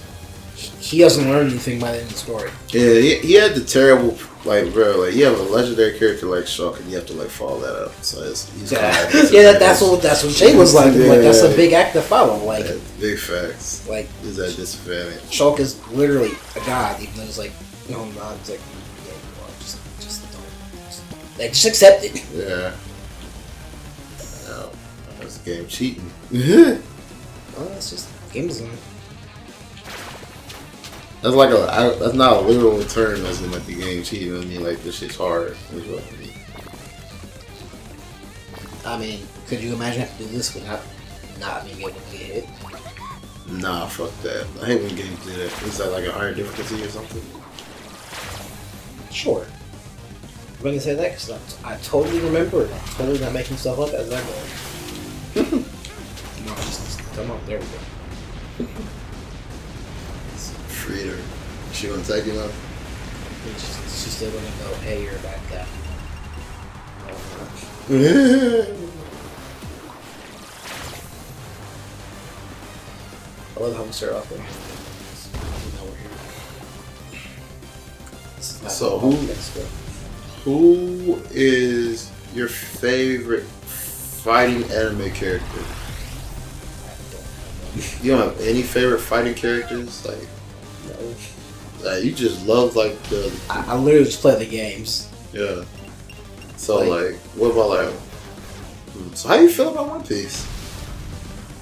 he doesn't learn anything by the end of the story. Yeah, he had the terrible, like, bro, like, you have a legendary character like Shulk, and you have to, like, follow that up. So he's that's what Shay was like. Yeah, like, that's a big act to follow. Like, yeah, big facts. Like, is that disadvantage? Shulk is literally a god, even though he's like, no, I'm not. It's like, yeah, you are. Just don't. Just accept it. Yeah. No, that's a game cheating. Well, that's just game design. That's like that's not a literal term as in like the game cheating. I mean, like, this shit's hard. Is what I mean. I mean, could you imagine having to do this without not being able to get hit? Nah, fuck that. I hate when games do that. Is that like a higher difficulty or something? Sure. I'm going to say that because I totally remember it. I'm totally not making stuff up as I go. Come on, there we go. Freed her. She gonna take you now? She's still gonna go, hey, you're a bad guy. I love how we start off with. So who is your favorite fighting anime character? You don't have any favorite fighting characters? Like, No. you just love like the. I literally just play the games. Yeah. So like, what about like? So how do you feel about One Piece?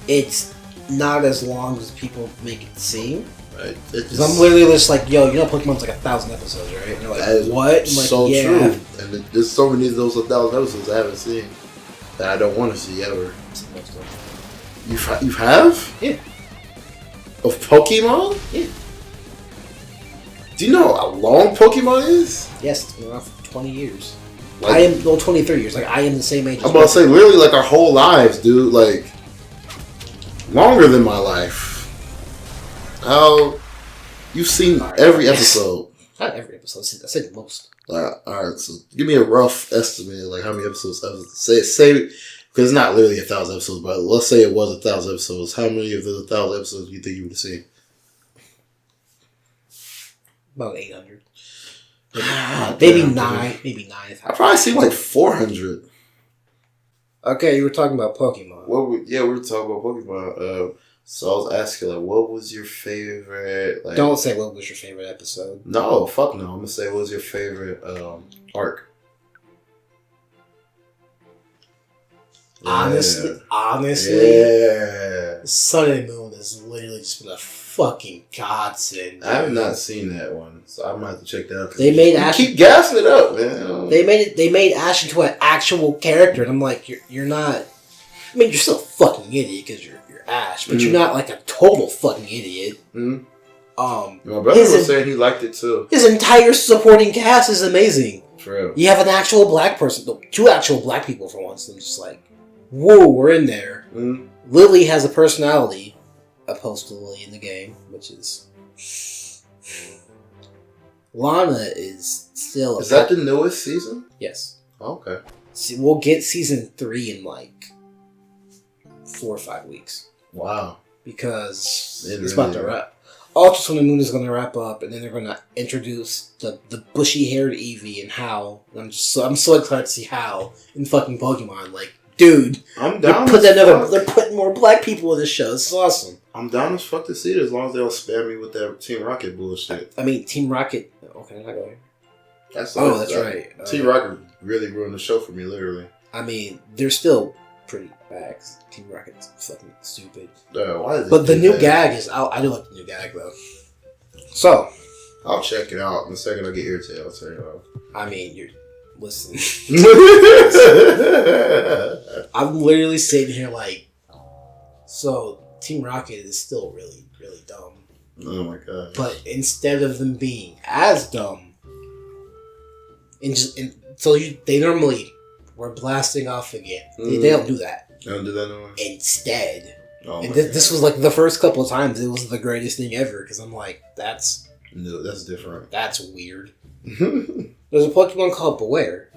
It's not as long as people make it seem. Right. Because I'm literally just like, yo, you know Pokemon's like 1,000 episodes, right? And they're like, That is what? I'm like, so yeah. true. And there's so many of those 1,000 episodes I haven't seen that I don't want to see ever. You have? Yeah. Of Pokemon? Yeah. Do you know how long Pokemon is? Yes, it's been around for 20 years. Like, I am, well, 23 years. Like, I am the same age as I'm about to say, literally, like our whole lives, dude. Like, longer than my life. How you've seen every episode? Not every episode. I said most. All right, so give me a rough estimate, like how many episodes? Say because it's not literally 1,000 episodes, but let's say it was 1,000 episodes. How many of the 1,000 episodes do you think you would have seen? About 800. Maybe 9. Maybe 9. I probably seen like 400. Okay, you were talking about Pokemon. We were talking about Pokemon. So I was asking, like, what was your favorite? Like, Don't say what was your favorite episode. no, fuck no. I'm gonna say, what was your favorite arc? Honestly, yeah. Sun and Moon has literally just been a fucking godsend. I have not seen that one, so I might have to check that out. They made you Ash. keep gassing it up, man. They made Ash into an actual character, and I'm like, you're not. I mean, you're still a fucking idiot because you're Ash, but you're not like a total fucking idiot. My brother was saying he liked it too. His entire supporting cast is amazing. True. You have an actual black person, 2 actual black people for once. I'm just like, whoa, we're in there. Lily has a personality, opposed to Lily in the game, which is Lana is still. Is that the newest season? Yes. Okay. See, we'll get season 3 in like 4 or 5 weeks. Wow. Because It it's really about to wrap. Ultra Sun and Moon is going to wrap up, and then they're going to introduce the bushy-haired Eevee and Hal. I'm so excited to see Hal in fucking Pokemon. Like, dude, I'm down. They're putting more black people in this show. This is awesome. I'm down as fuck to see it as long as they don't spam me with that Team Rocket bullshit. I mean, Team Rocket. Okay, not going. That's right. Team Rocket really ruined the show for me, literally. I mean, they're still pretty bags. Team Rocket's fucking stupid. But the new gag is. I do like the new gag though. So, I'll check it out in the second I get irritated. I'll tell you. I mean, you're listen. I'm literally sitting here like, so Team Rocket is still really, really dumb. Oh my god! But instead of them being as dumb, they normally were blasting off again. They don't do that. They don't do that no more. Instead, this was like the first couple of times it was the greatest thing ever because I'm like, that's different. That's weird. There's a Pokemon called Beware.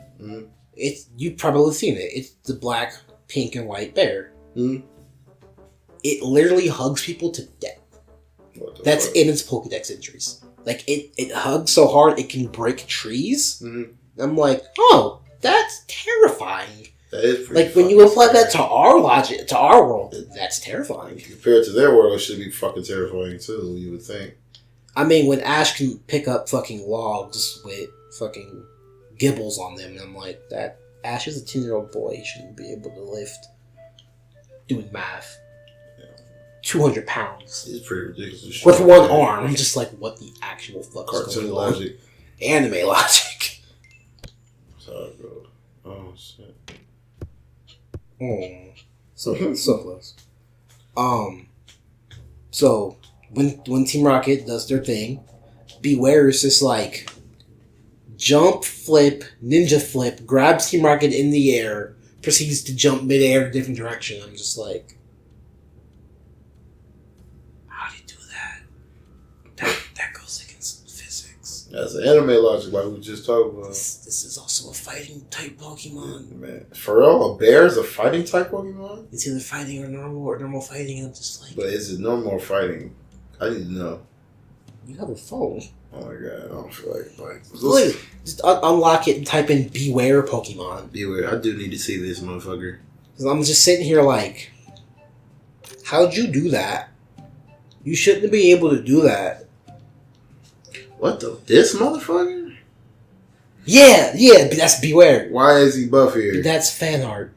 You've probably seen it. It's the black, pink, and white bear. It literally hugs people to death. That's in its Pokedex entries. Like, it hugs so hard it can break trees. I'm like, oh, that's terrifying. That is pretty like, when you apply that to our logic, to our world, that's terrifying. Compared to their world, it should be fucking terrifying too, you would think. I mean, when Ash can pick up fucking logs with fucking gibbles on them, and I'm like, that Ash is a 10-year-old boy. He shouldn't be able to lift doing math. 200 pounds. It's pretty ridiculous. With one arm. I'm just like, what the actual fuck is Cartoon going logic. on? Anime logic. Sorry, bro. Oh, shit. Oh. So close. So, when Team Rocket does their thing, Beware is just like, jump, flip, ninja flip, grabs Team Rocket in the air, proceeds to jump midair in a different direction. I'm just like, how do you do that? That goes against physics. That's an anime logic like we just talked about. This is also a fighting type Pokemon. Man, for real, a bear is a fighting type Pokemon? It's either fighting or normal fighting, and I'm just like... But is it normal or fighting? I need to know. You have a phone. Oh my god, I don't feel like Look, just unlock it and type in Beware Pokemon. Beware, I do need to see this motherfucker. Because I'm just sitting here like, how'd you do that? You shouldn't be able to do that. What the? This motherfucker? Yeah, that's Beware. Why is he buff here? That's fan art.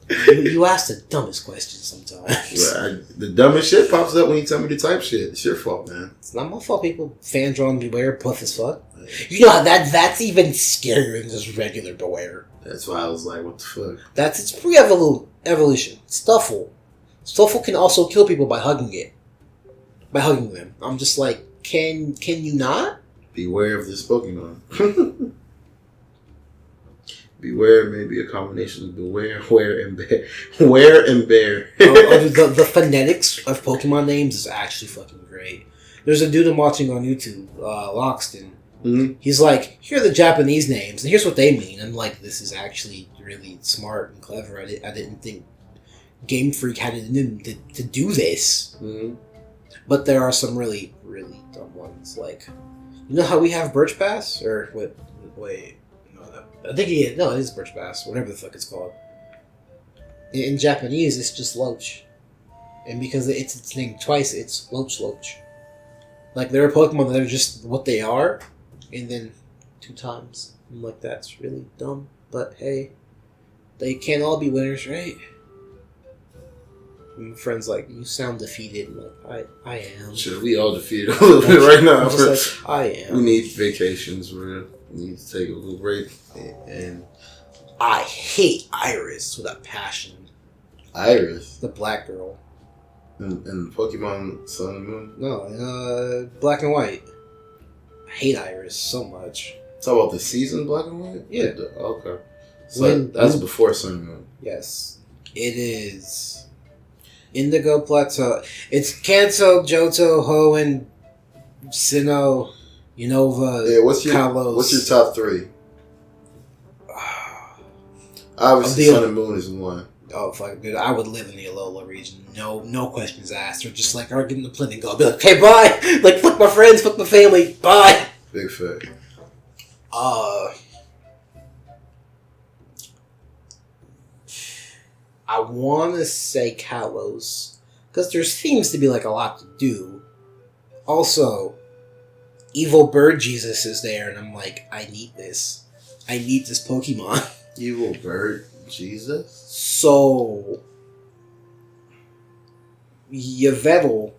You ask the dumbest questions sometimes. Well, the dumbest shit pops up when you tell me to type shit. It's your fault, man. It's not my fault people fan drawn Beware buff as fuck. You know, that's even scarier than just regular Beware. That's why I was like, what the fuck? That's its pre-evolution. Stuffle. Stuffle can also kill people by hugging it. By hugging them. I'm just like, can you not? Beware of this Pokemon. Beware may be a combination of beware, where, and bear. Where and bear. The phonetics of Pokemon names is actually fucking great. There's a dude I'm watching on YouTube, Loxton. Mm-hmm. He's like, here are the Japanese names, and here's what they mean. I'm like, this is actually really smart and clever. I didn't think Game Freak had it in them to do this. Mm-hmm. But there are some really, really dumb ones. Like, you know how we have Birch Bass? Or, wait. I think it is Birch Bass, whatever the fuck it's called. In Japanese, it's just Loach. And because it's named twice, it's Loach. Like, there are Pokemon that are just what they are, and then 2 times. I'm like, that's really dumb. But hey, they can't all be winners, right? And my friend's like, you sound defeated. I'm like, I am. Sure, we all defeated a little bit right now. I'm just like, I am. We need vacations, bro. We need to take a little break. And I hate Iris with a passion. Iris? The black girl. And Pokemon Sun and Moon? No, Black and White. I hate Iris so much. Talk about the season Black and White? Yeah. Okay. So that's before Sun and Moon. Yes. It is Indigo Plateau. It's Kanto, Johto, Hoenn, Sinnoh, Unova, Yeah, what's your top 3? Obviously, Sun and Moon is 1. Oh, fuck, dude. I would live in the Alola region. No questions asked. Or just like, get in the plane and go. I'll be like, okay, bye. Like, fuck my friends, fuck my family. Bye. Big fact. I want to say Kalos. Because there seems to be, like, a lot to do. Also, Evil Bird Jesus is there. And I'm like, I need this. I need this Pokemon. Evil Bird Jesus? So, Yveltal,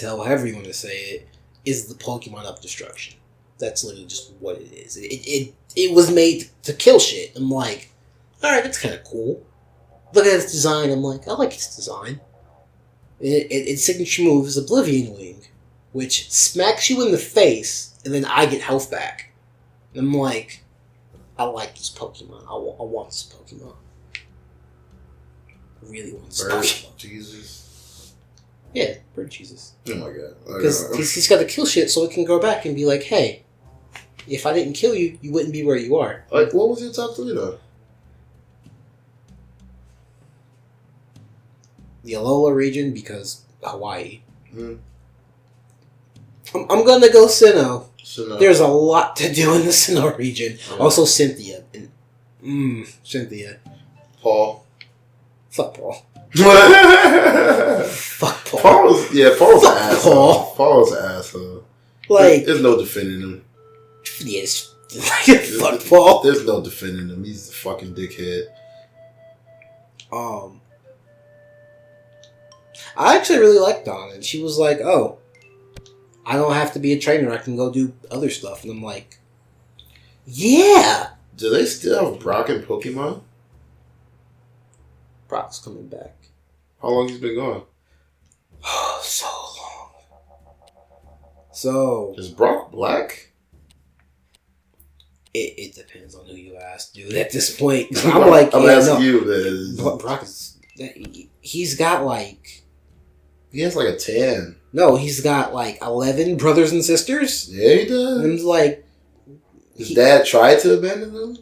however you want to say it, is the Pokemon of destruction. That's literally just what it is. It was made to kill shit. I'm like, alright, that's kind of cool. Look at its design. I'm like, I like its design. Its signature move is Oblivion Wing, which smacks you in the face, and then I get health back. And I'm like, I like this Pokemon. I want this Pokemon. I really want this Pokemon. Jesus. Yeah, Bird Jesus. Oh my god. Because he's got to kill shit so it can go back and be like, hey, if I didn't kill you, you wouldn't be where you are. Like, what was your top 3 though? The Alola region, because Hawaii. Hmm. I'm gonna go Sinnoh. Sinnoh. There's a lot to do in the Sinnoh region. Yeah. Also Cynthia. Cynthia. Paul. Fuck Paul. Fuck Paul. Paul's an asshole. Paul's an asshole. Like, there's no defending him. Yes. Fuck Paul. There's no defending him. He's a fucking dickhead. I actually really liked Dawn, and she was like, oh, I don't have to be a trainer, I can go do other stuff. And I'm like, yeah! Do they still have Brock in Pokemon? Brock's coming back. How long he's been gone? Oh, so long. So... Is Brock black? It depends on who you ask, dude. At this point, I'm like, I'm yeah, asking no. you. This. Brock is. He's got like. He has like a 10. No, he's got like 11 brothers and sisters. Yeah, he does. And like, his dad tried to abandon them.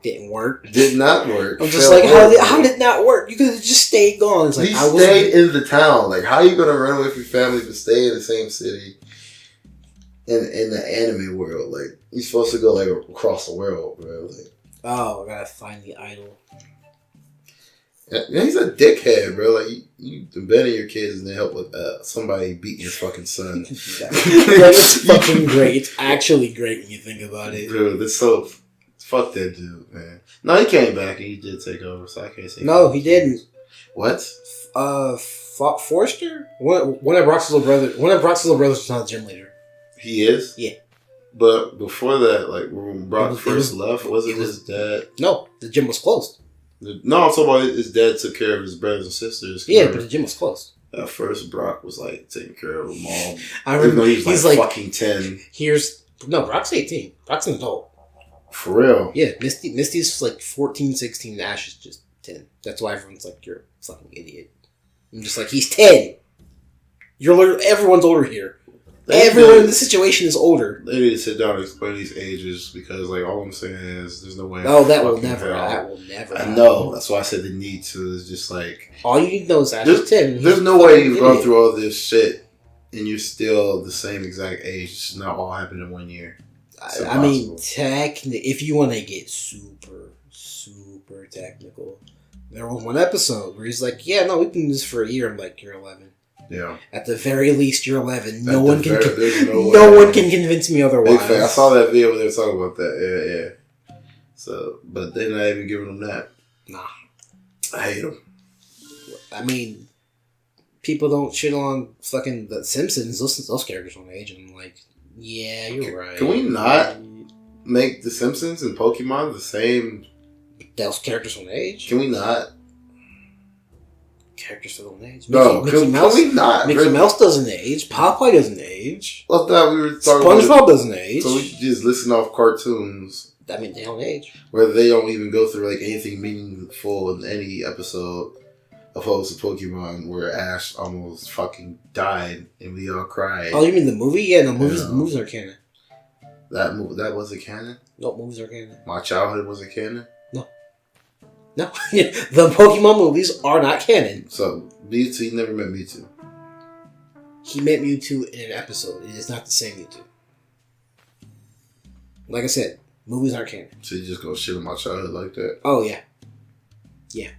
Didn't work. Did not work. I'm just like, how did it not work? You could have just stayed gone. It's like, he stayed in the town. Like, how are you gonna run away from your family but stay in the same city? In the anime world, like you're supposed to go like across the world, bro. Like, oh, I gotta find the idol. Yeah, he's a dickhead, bro. Like you abandon your kids and then help with somebody beating your fucking son. It's fucking great. It's actually great when you think about it, dude. That's so fuck that dude, man. No, he came back and he did take over, so I can't say. No, he didn't. What? Forrester? One of Brock's little brothers. One of Brock's little brothers was not a gym leader. He is? Yeah. But before that, like when Brock first left, wasn't his dad? No, the gym was closed. No, I'm talking about his dad took care of his brothers and sisters. Yeah, but the gym was closed. At first, Brock was like taking care of them all. I remember he was like fucking 10. Brock's 18. Brock's an adult. For real? Yeah, Misty's like 14, 16, and Ash is just 10. That's why everyone's like, you're a fucking idiot. I'm just like, he's 10. Everyone's older here. Everyone in the situation is older. They need to sit down and explain these ages because, like, all I'm saying is there's no way. Oh, that will never. That will never. I know. That's why I said they need to. It's just like all you need to know is Ash is 10. There's no way you've gone through all this shit and you're still the same exact age. It's not all happened in 1 year. I mean, technically, if you want to get super, super technical, there was one episode where he's like, "Yeah, no, we can do this for a year." I'm like, "You're 11." Yeah. At the very least, you're 11. No one can convince me otherwise. I saw that video where they were talking about that. Yeah. So, but they're not even giving them that. Nah. I hate them. I mean, people don't shit on fucking The Simpsons. Those characters don't age. And I'm like, yeah, you're right. Can we not make The Simpsons and Pokemon the same? Those characters don't age? Can we not? Characters don't age. No, Mickey Mouse, can we not? Mickey Mouse doesn't age. Popeye doesn't age. I thought we were talking SpongeBob doesn't age. So we just listen off cartoons. I mean, they don't age. Where they don't even go through like anything meaningful in any episode, opposed to Pokemon, where Ash almost fucking died and we all cried. Oh, you mean the movie? Yeah, no, movies are canon. That wasn't canon? No, movies are canon. My childhood wasn't canon? No, the Pokemon movies are not canon. So, Mewtwo, he never met Mewtwo. He met Mewtwo in an episode. It is not the same Mewtwo. Like I said, movies aren't canon. So you just gonna shit on my childhood like that? Oh, yeah. Yeah.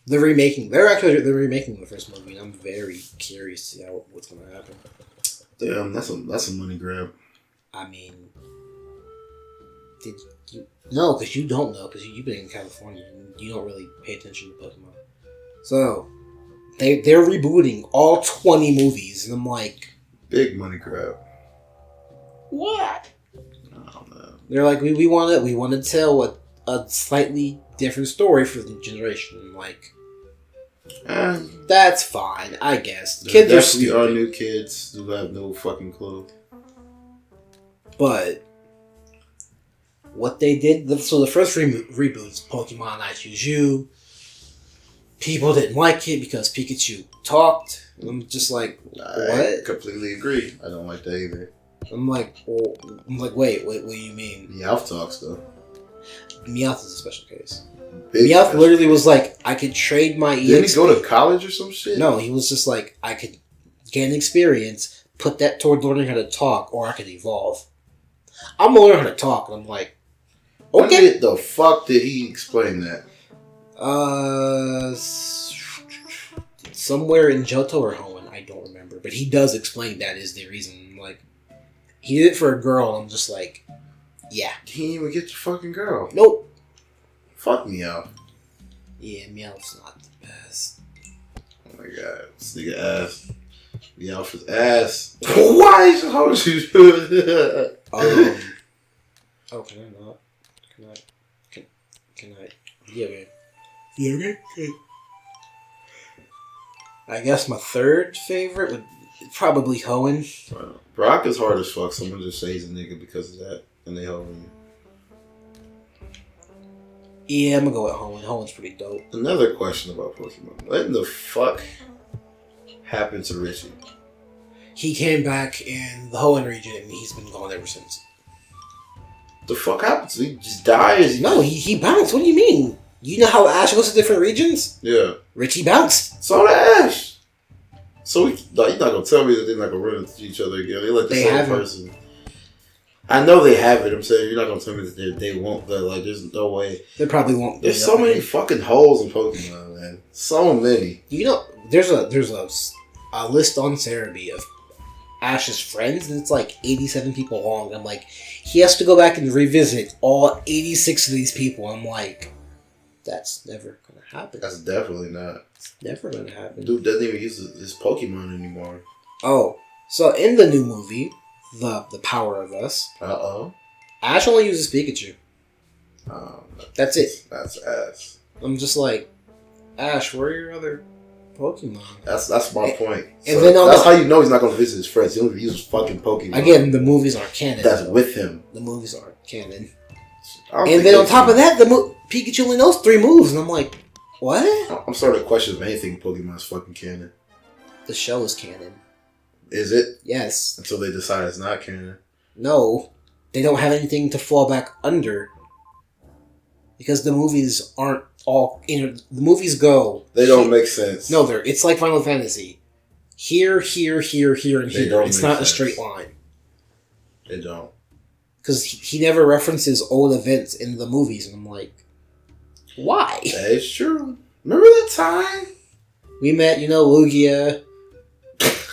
They're remaking the first movie, and I'm very curious to see what's going to happen. Damn, that's a money grab. I mean, did you... No, because you don't know, because you've been in California, and you don't really pay attention to Pokemon. So, they're rebooting all 20 movies, and I'm like... Big money grab. What? I don't know. They're like, we want to tell a slightly different story for the generation. I'm like... that's fine, I guess. Kids are stupid. Our new kids who have no fucking clue. But... what they did, so the first reboot's Pokemon I Choose You. People didn't like it because Pikachu talked. I'm just like, what? I completely agree. I don't like that either. I'm like, wait, what do you mean? Meowth talks though. Meowth is a special case. Big Meowth special literally was like, I could trade my EXP. Didn't he go to college or some shit? No, he was just like, I could gain experience, put that toward learning how to talk, or I could evolve. I'm gonna learn how to talk, and I'm like, okay. When the fuck did he explain that? Somewhere in Johto or Hoenn, I don't remember. But he does explain that is the reason. Like, he did it for a girl, and I'm just like, yeah. He didn't even get your fucking girl. Nope. Fuck Meowth. Yeah, Meowth's not the best. Oh my god, this nigga ass. Meowth is ass. Why is how would you do that? Oh, can I not? Can I? Yeah, man. Yeah, okay. I guess my third favorite would probably Hoenn. Brock is hard as fuck. Someone just say he's a nigga because of that, and they hold him. Yeah, I'm gonna go with Hoenn. Hoenn's pretty dope. Another question about Pokemon. What the fuck happened to Richie? He came back in the Hoenn region, and he's been gone ever since. The fuck happened to him? He just dies? No, he bounced. What do you mean? You know how Ash goes to different regions? Yeah. Richie bounced. So did Ash. So you're not gonna tell me that they're not gonna run into each other again. They're like the same person. I know they have it. I'm saying you're not gonna tell me that they won't. But like, there's no way. They probably won't. There's so many fucking holes in Pokemon, man. So many. You know, there's a list on Cerebi of Ash's friends, and it's like 87 people long. I'm like, he has to go back and revisit all 86 of these people. I'm like, that's never gonna happen. That's definitely not. It's never gonna happen. Dude doesn't even use his Pokemon anymore. Oh, so in the new movie, the Power of Us. Ash only uses Pikachu. That's it. That's ass. I'm just like, Ash, where are your other Pokemon? That's my point. And So then that's how you know he's not going to visit his friends. He only uses fucking Pokemon. Again, the movies aren't canon. That's with him. The movies aren't canon. And then on top of that, Pikachu only knows 3 moves, and I'm like, what? I'm starting to question if anything Pokemon is fucking canon. The show is canon. Is it? Yes. Until they decide it's not canon. No. They don't have anything to fall back under. Because the movies aren't all... The movies go... They don't make sense. No, it's like Final Fantasy. Here, and here. It's not a straight line. They don't. Because he never references old events in the movies, and I'm like, why? That is true. Remember that time? We met, Lugia...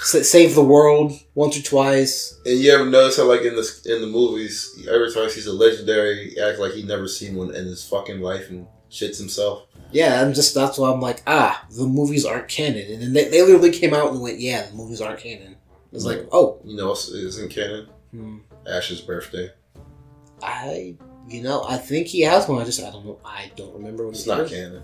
Save the world once or twice. And you ever notice how, like, in the movies, every time he's a legendary, he acts like he'd never seen one in his fucking life and shits himself? Yeah, that's why I'm like, the movies aren't canon. And then they literally came out and went, yeah, the movies aren't canon. It's like, oh. You know what isn't canon? Ash's birthday. I think he has one. I don't know. I don't remember when it's not canon.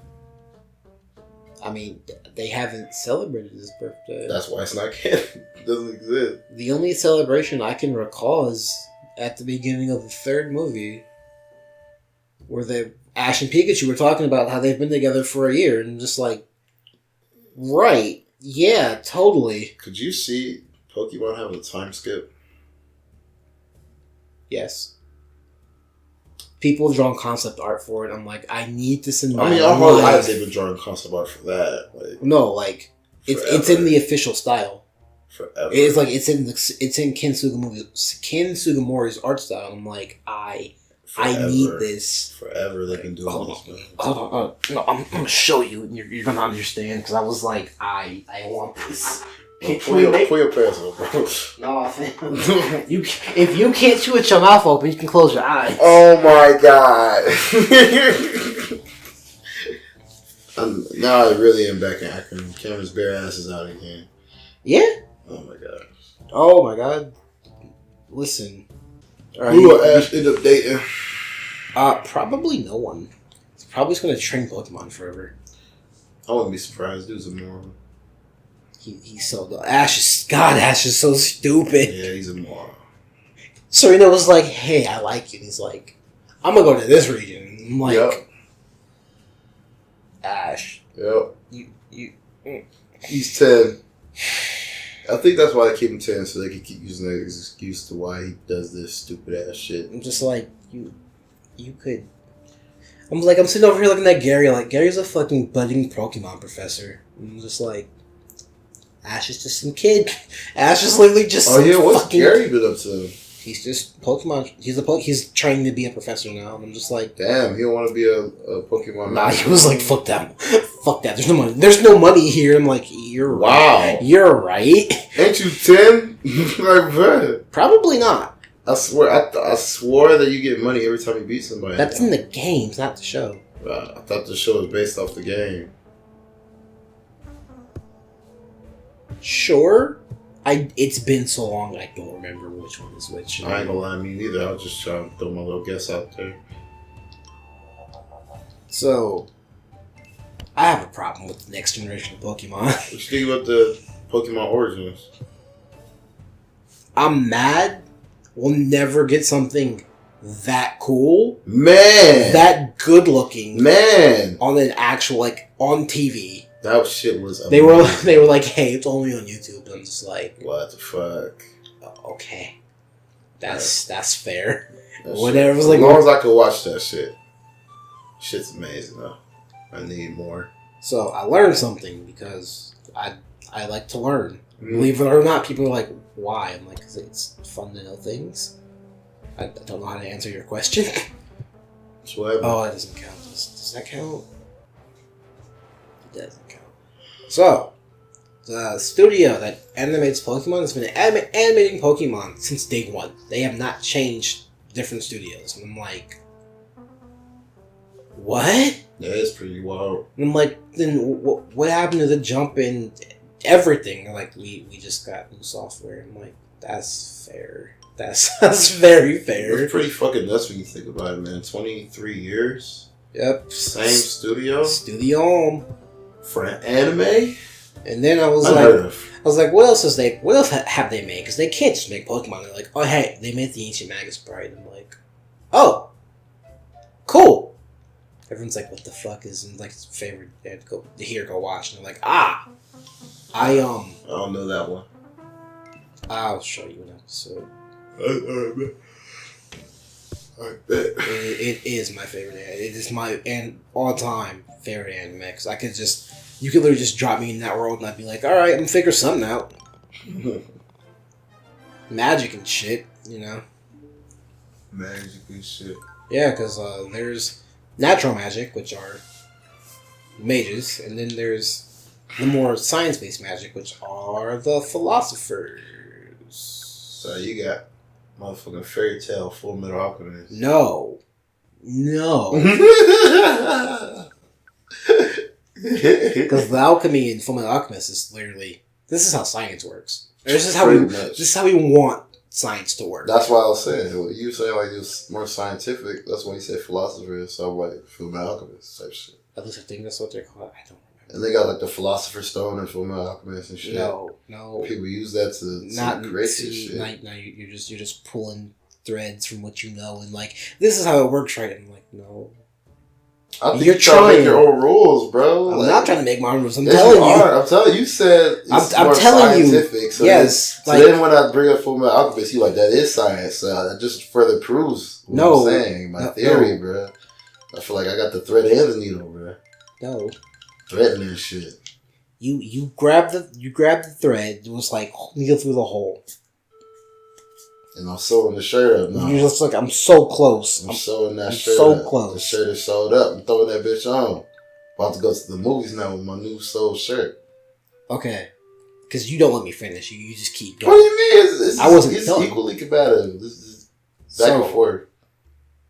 I mean, they haven't celebrated his birthday. That's why it's not canon. It doesn't exist. The only celebration I can recall is at the beginning of the 3rd movie, where Ash and Pikachu were talking about how they've been together for a year, and just like, right, yeah, totally. Could you see Pokemon have a time skip? Yes. People have drawn concept art for it. I'm like, I need this in my life. I mean, our whole lives they've been drawing concept art for that. Like, no, like it's in the official style. Forever. It's like it's in Ken Sugimori's art style. I'm like, I need this. Forever they've been doing this. Hold on. No, I'm gonna show you, and you're gonna understand, because I was like, I want this. Pull your pants up, bro. No, I think if you can't chew with your mouth open, you can close your eyes. Oh my god! Now I really am back in Akron. Cameron's bare ass is out again. Yeah. Oh my god. Listen. Who will Ash end up dating? Probably no one. He's probably just gonna train Pokemon forever. I wouldn't be surprised. Dude's a moron. He's so dumb. Ash is so stupid. Yeah, he's a moron. Serena was like, hey, I like you. And he's like, I'm gonna go to this region. I'm like, yep. Ash. Yep. You. He's 10. I think that's why they keep him 10, so they can keep using that as an excuse to why he does this stupid ass shit. I'm just like, you could. I'm sitting over here looking at Gary, like, Gary's a fucking budding Pokemon professor. I'm just like, Ash is just some kid. Ash is literally just. Oh yeah, what's Gary been up to? He's just Pokemon. He's trying to be a professor now, and I'm just like, damn, he don't want to be a Pokemon. Nah, he was like, fuck that. There's no money. There's no money here. I'm like, you're right. Wow, you're right. Ain't you 10? Like, what? Probably not. I swear, I swore that you get money every time you beat somebody. That's in the games, not the show. I thought the show was based off the game. Sure. It's been so long I don't remember which one is which. I ain't gonna lie, me neither. I was just trying to throw my little guess out there. So, I have a problem with the next generation of Pokemon. What you think about the Pokemon Origins? I'm mad we'll never get something that cool. Man! That good looking. Man! On an actual, like, on TV. That shit was amazing. They were like, hey, it's only on YouTube. And I'm just like... What the fuck? Okay. That's fair. That Whatever. Shit, Was like, as long as I could watch that shit. Shit's amazing, though. I need more. So, I learned something because I like to learn. Believe it or not, people are like, why? I'm like, because it's fun to know things. I don't know how to answer your question. Oh, it doesn't count. Does that count? It doesn't count. So, the studio that animates Pokemon has been animating Pokemon since day one. They have not changed different studios. And I'm like, what? Yeah, it's pretty wild. And I'm like, then what happened to the jump in everything? They're like, we just got new software. I'm like, that's fair. That's very fair. It's pretty fucking nuts when you think about it, man. 23 years? Yep. Same studio? Studio. For an anime? And then I was like, what else have they made? Because they can't just make Pokemon. They're like, oh, hey, they made the Ancient Magus Bride. I'm like, oh, cool. Everyone's like, what the fuck is like his favorite? Go watch. And they're like, I don't know that one. I'll show you an episode. I bet. It is my favorite anime. It is my all-time favorite anime. Because you could literally just drop me in that world and I'd be like, alright, I'm gonna figure something out. Magic and shit, you know? Magic and shit. Yeah, because there's natural magic, which are mages, and then there's the more science-based magic, which are the philosophers. So you got motherfucking Fairy Tail, Full Metal Alchemist. No. Because the alchemy in Full Metal Alchemist is literally, this is how science works. This is how we want science to work. That's why I was saying, you say like it's more scientific. That's why you say philosopher. So I'm like Full Metal Alchemist type shit. At least I think that's what they're called. I don't remember. And they got like the Philosopher's Stone and Full Metal Alchemist and shit. No. People use that to create this shit. Now you're just pulling threads from what you know and like this is how it works, right? I'm like, no. I think you're trying to make your own rules, bro. I'm not trying to make my own rules. I'm telling you. I'm telling you. You said it's I'm more telling scientific. You. So yes. So then when I bring up Full Metal Alchemist, you like that is science. So that just further proves what I'm saying. My theory, bro. I feel like I got the thread and the needle, bro. No. Threading this shit. You grab the thread. It was like needle through the hole. And I'm sewing the shirt up now. You're just like, I'm so close. I'm sewing that shirt so up. close. The shirt is sewed up. I'm throwing that bitch on. About to go to the movies now with my new sewed shirt. Okay. Because you don't let me finish. You just keep going. What do you mean? It's done. equally combative. This is back and forth.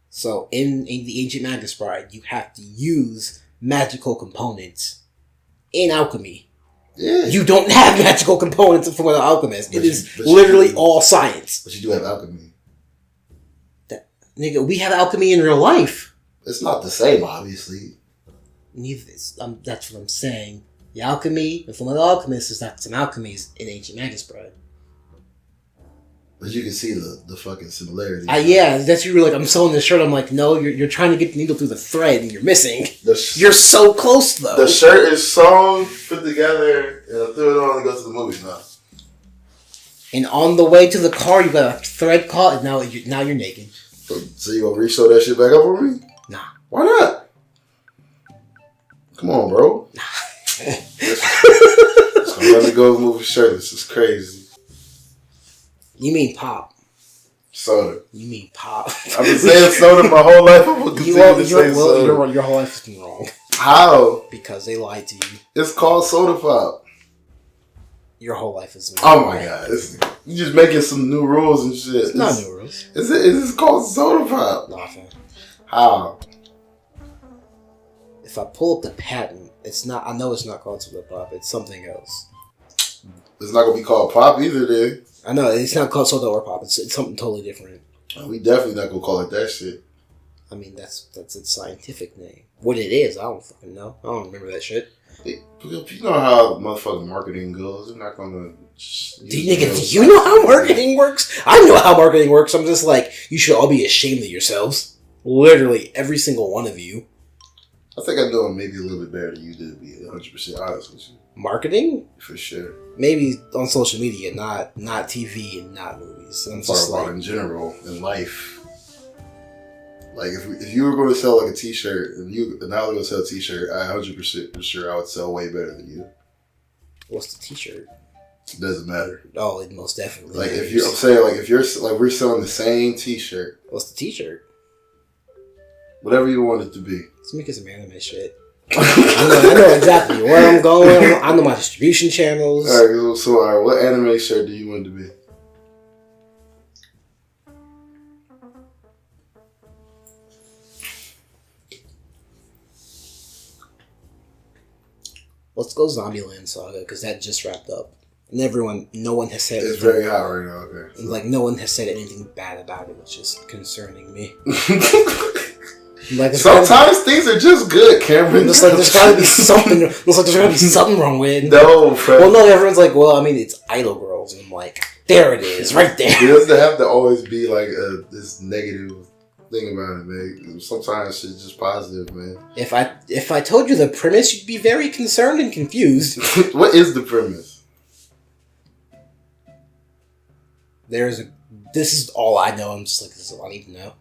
So, in the Ancient Magus Bride, you have to use magical components in alchemy. Yeah. You don't have magical components from an alchemist. It is literally all science. But you do have alchemy. Nigga, we have alchemy in real life. It's not the same, obviously. Neither is. That's what I'm saying. The alchemy, the Full Metal Alchemist is not some alchemies in Ancient Magus Bride. But you can see the fucking similarity. Yeah, that's you were like, I'm sewing this shirt. I'm like, no, you're trying to get the needle through the thread and you're missing. You're so close though. The shirt is sewn, put together, and I threw it on and go to the movies now. And on the way to the car, you got a thread caught, and now you're naked. So you gonna re-sew that shit back up for me? Nah. Why not? Come on, bro. Nah. So I'm gonna go move a shirt. This is crazy. You mean pop? Soda. You mean pop? I've been saying soda my whole life. I'm gonna continue to say soda. Your whole life has been wrong. How? Because they lied to you. It's called soda pop. Your whole life has been wrong. Oh my god. You just making some new rules and shit. It's not new rules. It's called soda pop. Nothing. How? If I pull up the patent, it's not. I know it's not called soda pop. It's something else. It's not gonna be called pop either, then. I know it's not called soda or pop. It's something totally different. We definitely not gonna call it that shit. I mean, that's its scientific name. What it is, I don't fucking know. I don't remember that shit. You know how motherfucking marketing goes. They're not gonna. Do you know how marketing works? I know how marketing works. I'm just like, you should all be ashamed of yourselves. literally every single one of you. I think I know maybe a little bit better than you do, to be 100% honest with you. Marketing? For sure. Maybe on social media, not TV and not movies. I'm talking about in general, in life. Like, if you were going to sell like a t-shirt, and now they're going to sell a t-shirt, I 100% for sure I would sell way better than you. What's the t-shirt? It doesn't matter. Oh, it most definitely like matters. I'm saying, like if you're like we're selling the same t-shirt. What's the t-shirt? Whatever you want it to be. Let's make it some anime shit. I know exactly where I'm going. I know my distribution channels. Alright, so what anime shirt do you want it to be? Let's go Zombieland Saga, because that just wrapped up. And no one has said it's very hot right now, okay. So. Like, no one has said anything bad about it, which is concerning me. Like, sometimes things are just good, Cameron. It's like there's gotta be something. It's like there's gotta be something wrong with it. No, Fred. Well, no, everyone's like, well, I mean, it's idol girls, and I'm like, there it is, right there. It doesn't have to always be like this negative thing about it, man. Sometimes it's just positive, man. If I told you the premise, you'd be very concerned and confused. What is the premise? This is all I know. I'm just like, this is all I need to know.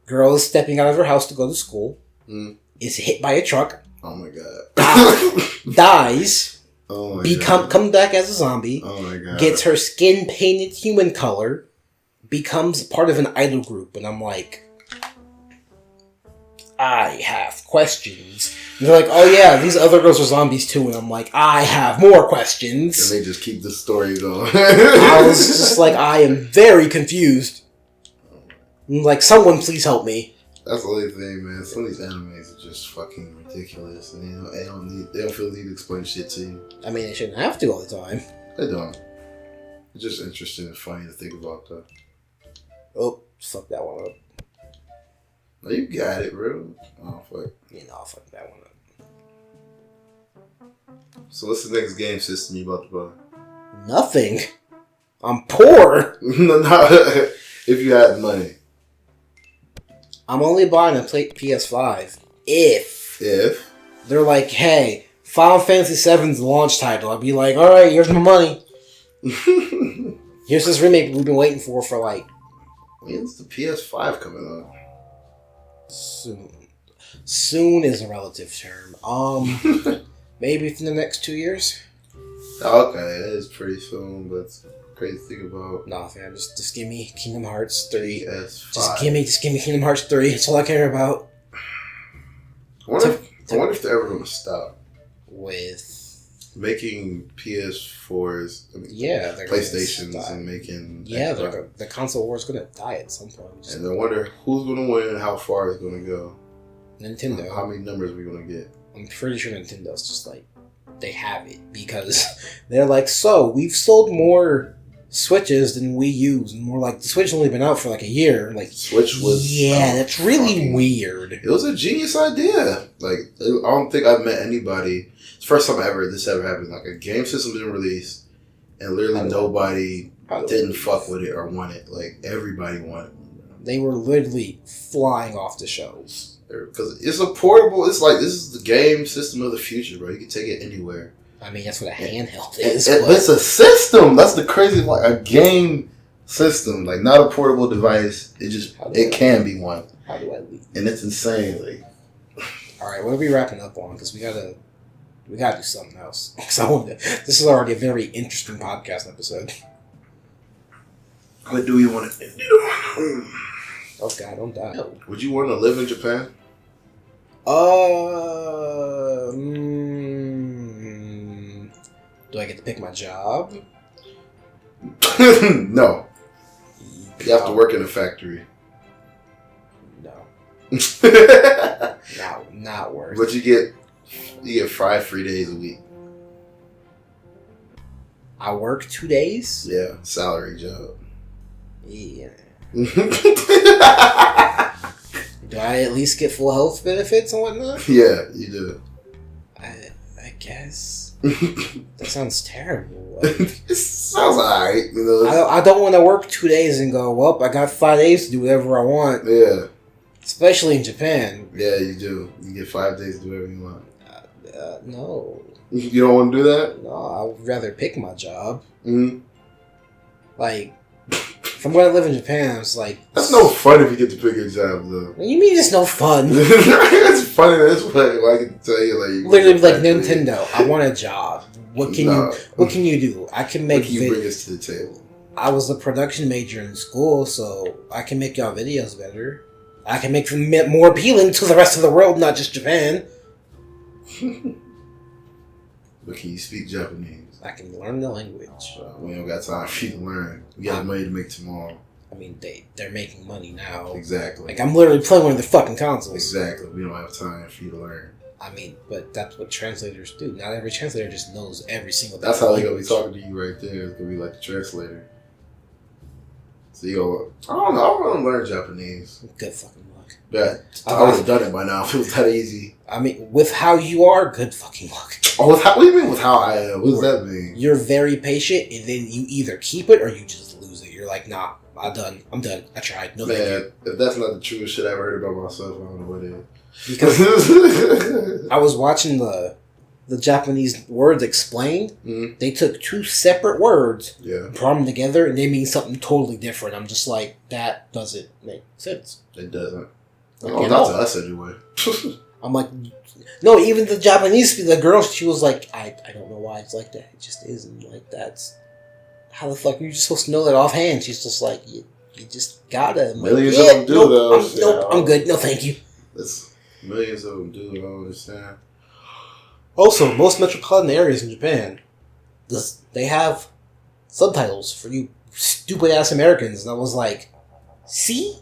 Girl is stepping out of her house to go to school. Is hit by a truck. Oh my god. Dies. Oh my god. Comes back as a zombie. Oh my god. Gets her skin painted human color. Becomes part of an idol group. And I'm like, I have questions. And they're like, oh yeah, these other girls are zombies too. And I'm like, I have more questions. And they just keep the story going. I was just like, I am very confused. I'm like, someone please help me. That's the only thing, man. Some of these animes are just fucking ridiculous, and they don't feel the need to explain shit to you. I mean, they shouldn't have to all the time. They don't. It's just interesting and funny to think about, though. Oh, fuck that one up. No, you got it, bro. Oh, fuck. You know, I'll fuck that one up. So what's the next game system you about to buy? Nothing. I'm poor. No, if you had money. I'm only buying a PS5 if they're like, hey, Final Fantasy VII's the launch title. I'd be like, alright, here's my money. Here's this remake we've been waiting for like... When's the PS5 coming out? Soon. Soon is a relative term. Maybe within the next 2 years. Okay, that is pretty soon, but it's crazy to think about. Nah, fam, just give me Kingdom Hearts 3. PS5. Just give me Kingdom Hearts 3. That's all I care about. I wonder if they're ever going to stop with making PS4s. I mean, yeah, they're PlayStations and making. Yeah, the console war is going to die at some point. And I wonder who's going to win and how far it's going to go. Nintendo. How many numbers are we going to get? I'm pretty sure Nintendo's just like, they have it because they're like, so we've sold more Switches than Wii U's, and more like the Switch has only been out for like a year. Like Switch was that's really weird. It was a genius idea. Like I don't think I've met anybody. It's the first time this ever happened. Like a game system didn't release, and literally nobody didn't fuck with it or want it. Like everybody wanted it. They were literally flying off the shelves. Because it's a portable. It's like this is the game system of the future, bro. You can take it anywhere. I mean, that's what a handheld is. It's a system. That's the crazy, like a game system, like not a portable device. It can be one. How do I leave? And it's insane. Like, all right, what are we wrapping up on? Because we gotta do something else. This is already a very interesting podcast episode. What do we want to do? Oh God, don't die. No. Would you want to live in Japan? Do I get to pick my job? No. You have to work in a factory. No. Not worth. But you get 5 free days a week. I work 2 days? Yeah, salary job. Yeah. Do I at least get full health benefits and whatnot? Yeah, you do. I guess. That sounds terrible. Like, it sounds alright, you know. I don't want to work 2 days and go, well, I got 5 days to do whatever I want. Yeah. Especially in Japan. Yeah, you do. You get 5 days to do whatever you want. No. You don't want to do that? No, I would rather pick my job. Mm-hmm. Like, from where I live in Japan, it's like... That's no fun if you get to pick your job, though. What do you mean it's no fun? It's funny this way. Like, I can tell you, like... Literally, like, Nintendo, I want a job. What can you do? I can make... What can you bring us to the table? I was a production major in school, so I can make y'all videos better. I can make them more appealing to the rest of the world, not just Japan. But can you speak Japanese? I can learn the language. We don't got time for you to learn. We got money to make tomorrow. I mean, they're making money now. Exactly. Like, I'm literally playing one of their fucking consoles. Exactly. We don't have time for you to learn. I mean, but that's what translators do. Not every translator just knows every single thing. That's how they're going to be talking to you right there. It's going to be like the translator. So you go, I don't know. I want to learn Japanese. Good fucking luck. Yeah, I would have done it by now if it was that easy. I mean, with how you are, good fucking luck. Oh, what do you mean with how I am? What does that mean? You're very patient, and then you either keep it or you just lose it. You're like, nah, I'm done. I tried. No, man, if that's not the truest shit I've heard about myself, I don't know what is. Because I was watching the Japanese words explained. Mm-hmm. They took two separate words, yeah, brought them together, and they mean something totally different. I'm just like, that doesn't make sense. It doesn't. Like, Oh, not to us anyway. I'm like, no, even the Japanese, the girl, she was like, I don't know why it's like that. It just isn't like that. How the fuck are you just supposed to know that offhand? She's just like, you just gotta. Millions of them do, though. Nope, I'm good. No, thank you. Millions of them do, I don't understand. Also, most metropolitan areas in Japan, they have subtitles for you stupid ass Americans. And I was like, see?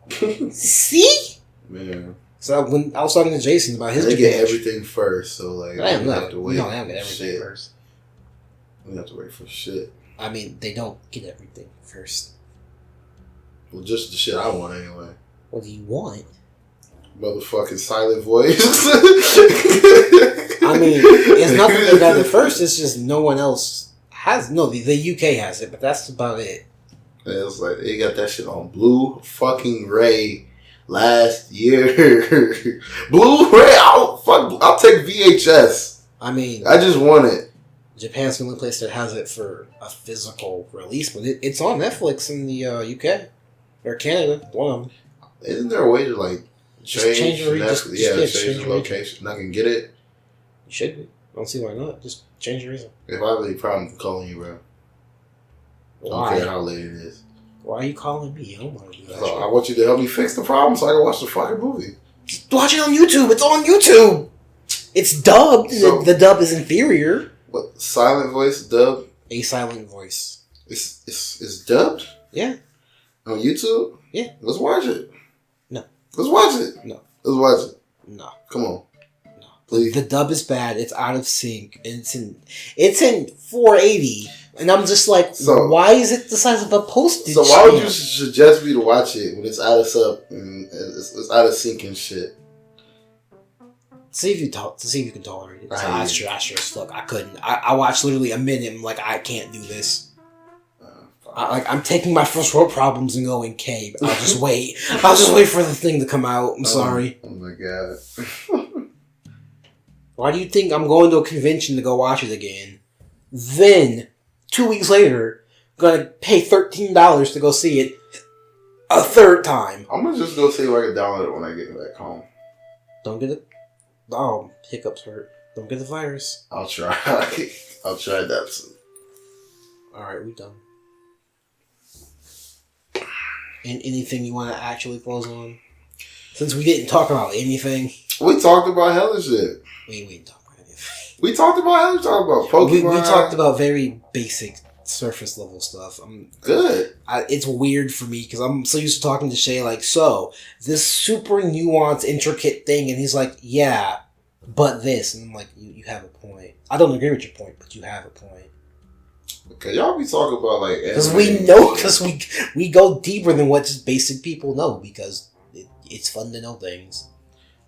See? Man. So when I was talking to Jason about his they Japan, get everything first, so like I am we not. have to wait. No, I don't get everything shit. first. We have to wait for shit. I mean, they don't get everything first. Well, just the shit I want anyway. What do you want? Motherfucking silent voice. I mean, it's not that they got it first. It's just no one else has. No, the UK has it, but that's about it. Yeah, it's like they got that shit on Blue fucking Ray last year. Blu-ray, I'll take VHS. I mean, I just want it. Japan's the only place that has it for a physical release, but it's on Netflix in the UK or Canada. One of them. Isn't there a way to like change the change the location? I can get it. You should be. I don't see why not. Just change the reason. If I have any problem calling you, bro. I don't care how late it is. Why are you calling me? I don't want to do that. So I want you to help me fix the problem so I can watch the fucking movie. Just watch it on YouTube. It's on YouTube. It's dubbed. So, the dub is inferior. What? Silent voice dub? A silent voice. It's dubbed? Yeah. On YouTube? Yeah. Let's watch it. No. Let's watch it. No. Let's watch it. No. Come on. No. Please. The dub is bad. It's out of sync. It's in 480. And I'm just like, so, why is it the size of a postage So why would you suggest me to watch it when it's out of sub and it's out of sync and shit? See if you can tolerate it. I sure as fuck. I couldn't. I watched literally a minute. I'm like, I can't do this. I'm taking my first world problems and going, K. I'll just wait. I'll just wait for the thing to come out. I'm sorry. Oh my god. Why do you think I'm going to a convention to go watch it again? Then 2 weeks later, gonna pay $13 to go see it a third time. I'm gonna just go see if I can download it when I get back home. Don't get it. Oh, hiccups hurt. Don't get the virus. I'll try. I'll try that soon. Alright, we done. And anything you want to actually close on? Since we didn't talk about anything. We talked about hella shit. We didn't talk about anything. We talked about hella. We talked about Pokemon. We talked about very basic surface level stuff. Good. It's weird for me because I'm so used to talking to Shay like, so, this super nuanced, intricate thing, and he's like, yeah, but this. And I'm like, you have a point. I don't agree with your point, but you have a point. Okay, y'all be talking about like... Because we go deeper than what just basic people know because it's fun to know things.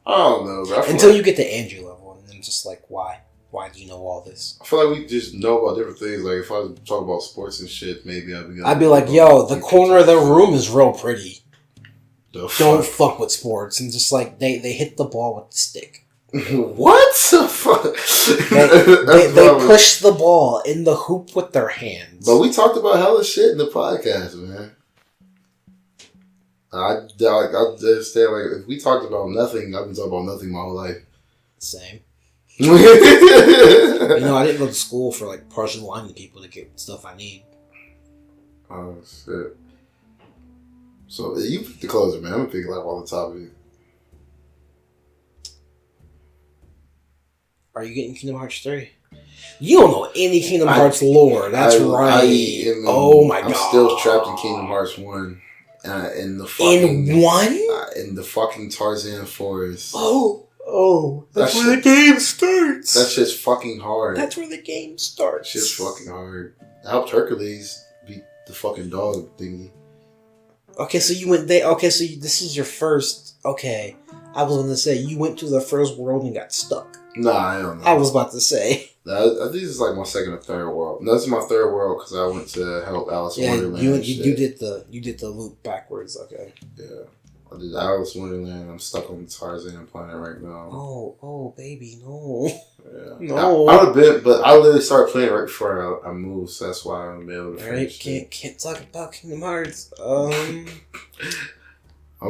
I don't know, bro. Until you get to Andrew level, and then just like, why? Why do you know all this? I feel like we just know about different things. Like, if I was talking about sports and shit, maybe I'd be like, yo, the corner of the room is real pretty. don't fuck with sports, and just like they hit the ball with the stick. What the fuck? They push the ball in the hoop with their hands. But we talked about hella shit in the podcast, man. I understand, like, if we talked about nothing, I've been talking about nothing my whole life. Same. You know, I didn't go to school for, like, partially blinding people to get stuff I need. Oh, shit. So, you pick the closer, man. I'm gonna pick, like, all the top of it. Are you getting Kingdom Hearts 3? You don't know any Kingdom Hearts lore. That's right. Oh, my God. I'm still trapped in Kingdom Hearts 1. In the fucking... In 1? In the fucking Tarzan forest. Oh, that's where the game starts. That shit's fucking hard. That's where the game starts. Shit's fucking hard. I helped Hercules beat the fucking dog thingy. Okay, so you went there. Okay, so this is your first. Okay, I was going to say you went to the first world and got stuck. Nah, I don't know. I was about to say. I think this is like my second or third world. No, this is my third world because I went to help Alice in Wonderland. You did the loop backwards. Okay. Yeah. I did Alice in Wonderland. I'm stuck on the Tarzan planet right now. Oh, baby, no. Yeah. No. I would have been, but I literally started playing right before I moved, so that's why I'm able to finish. Can't talk about Kingdom Hearts. I'm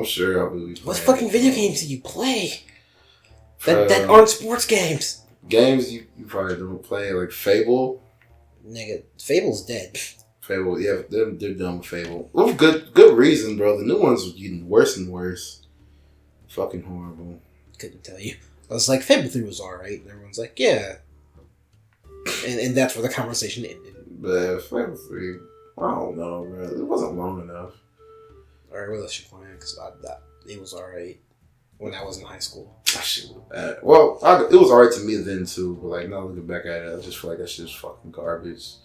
sure I will be playing. What fucking video games do you play? That aren't sports games. Games you probably don't play, like Fable. Nigga, Fable's dead. Fable, yeah, they're done with Fable. Well, good reason, bro. The new ones are getting worse and worse. Fucking horrible. Couldn't tell you. I was like, Fable 3 was alright, and everyone's like, yeah. And that's where the conversation ended. But Fable 3, I don't know, bro. It wasn't long enough. Alright, what else you playing? Because it was alright when I was in high school. That shit was bad. Well, it was alright to me then, too. But, like, now looking back at it, I just feel like that shit's fucking garbage.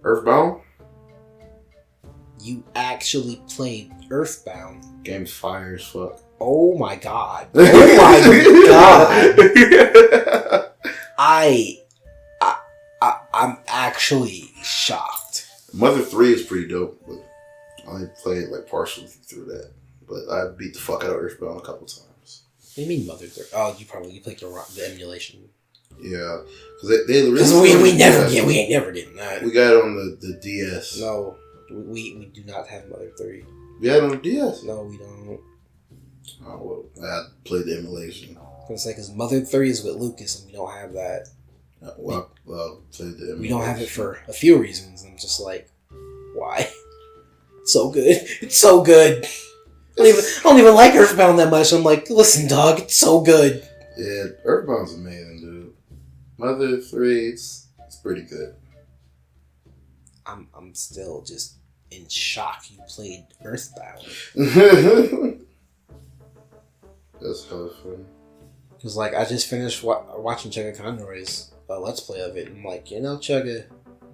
Earthbound? You actually played Earthbound. Game's fire as fuck. Oh my god. Oh my god. I'm actually shocked. Mother 3 is pretty dope, but I only played like partially through that. But I beat the fuck out of Earthbound a couple times. What do you mean Mother 3? Oh, you played the emulation. Yeah, because we ain't never getting that. We got it on the DS. No, we do not have Mother 3. We had it on the DS. No, we don't. Oh well, I played the emulation. I was gonna say because Mother 3 is with Lucas, and we don't have that. Well, played the emulation. We don't have it for a few reasons. I'm just like, why? It's so good. It's so good. I don't even like Earthbound that much. I'm like, listen, dog, it's so good. Yeah, Earthbound's amazing, dude. Mother 3, it's pretty good. I'm still just in shock you played Earthbound. That's hella fun. Because, like, I just finished watching Chugga Conroy's Let's Play of it, and I'm like, Chugga,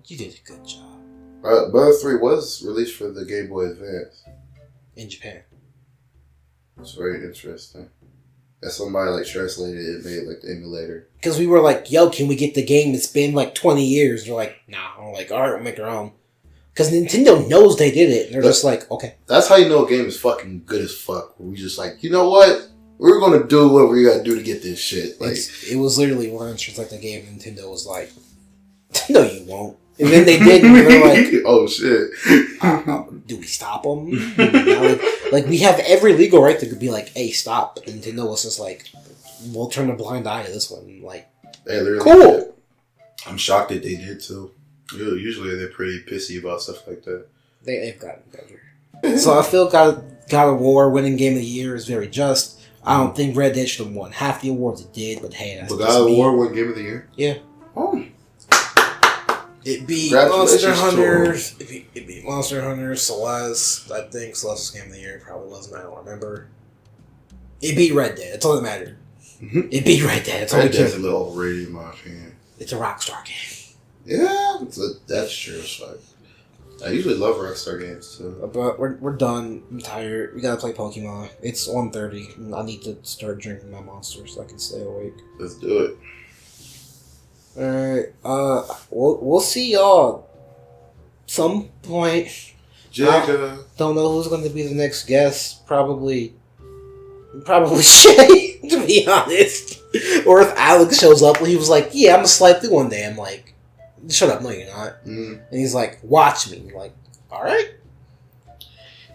you did a good job. Mother 3 was released for the Game Boy Advance. In Japan. It's very interesting. That somebody like translated it and made like the emulator. Because we were like, yo, can we get the game? It's been like 20 years. They're like, nah. I'm like, alright, we'll make our own. Because Nintendo knows they did it. And they're just like, okay. That's how you know a game is fucking good as fuck. We just like, you know what? We're going to do what we got to do to get this shit. Like, it was literally one instance like the game. Nintendo was like, no, you won't. And then they did. And they're like, oh shit. Do we stop them? Like, we have every legal right to be like, hey, stop. But Nintendo was just like, we'll turn a blind eye to this one. Like, cool. Did. I'm shocked that they did too. Usually they're pretty pissy about stuff like that. They've gotten better. So I feel God of War winning Game of the Year is very just. I don't think Red Dead should have won half the awards it did, but hey, that's but God of War won Game of the Year? Yeah. Oh. It beat Monster Hunters. It beat Monster Hunters, Celeste. I think Celeste's Game of the Year probably wasn't. I don't remember. It beat Red Dead. That's all that mattered. Mm-hmm. It beat Red Dead. That's all we cared. Red Dead's a little overrated in my opinion. It's a Rockstar game. Yeah, that's true. So I usually love Rockstar games too. But we're done. I'm tired. We gotta play Pokemon. It's 1:30. And I need to start drinking my monster so I can stay awake. Let's do it. Alright, we'll see y'all some point. Jigga. Don't know who's going to be the next guest. Probably Shay, to be honest. Or if Alex shows up, he was like, "Yeah, I'm gonna slide through one day." I'm like, "Shut up, no, you're not." And he's like, "Watch me." I'm like, all right.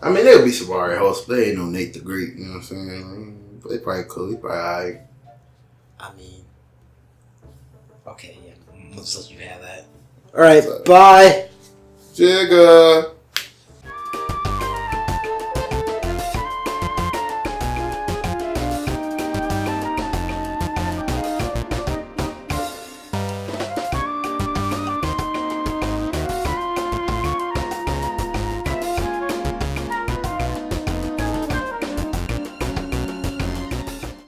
I mean, there'll be some alright hosts. They ain't no Nate the Greek. You know what I'm saying? They probably cool. He probably alright. I mean, okay, yeah. Let's let you have that. All right, bye. Jigga.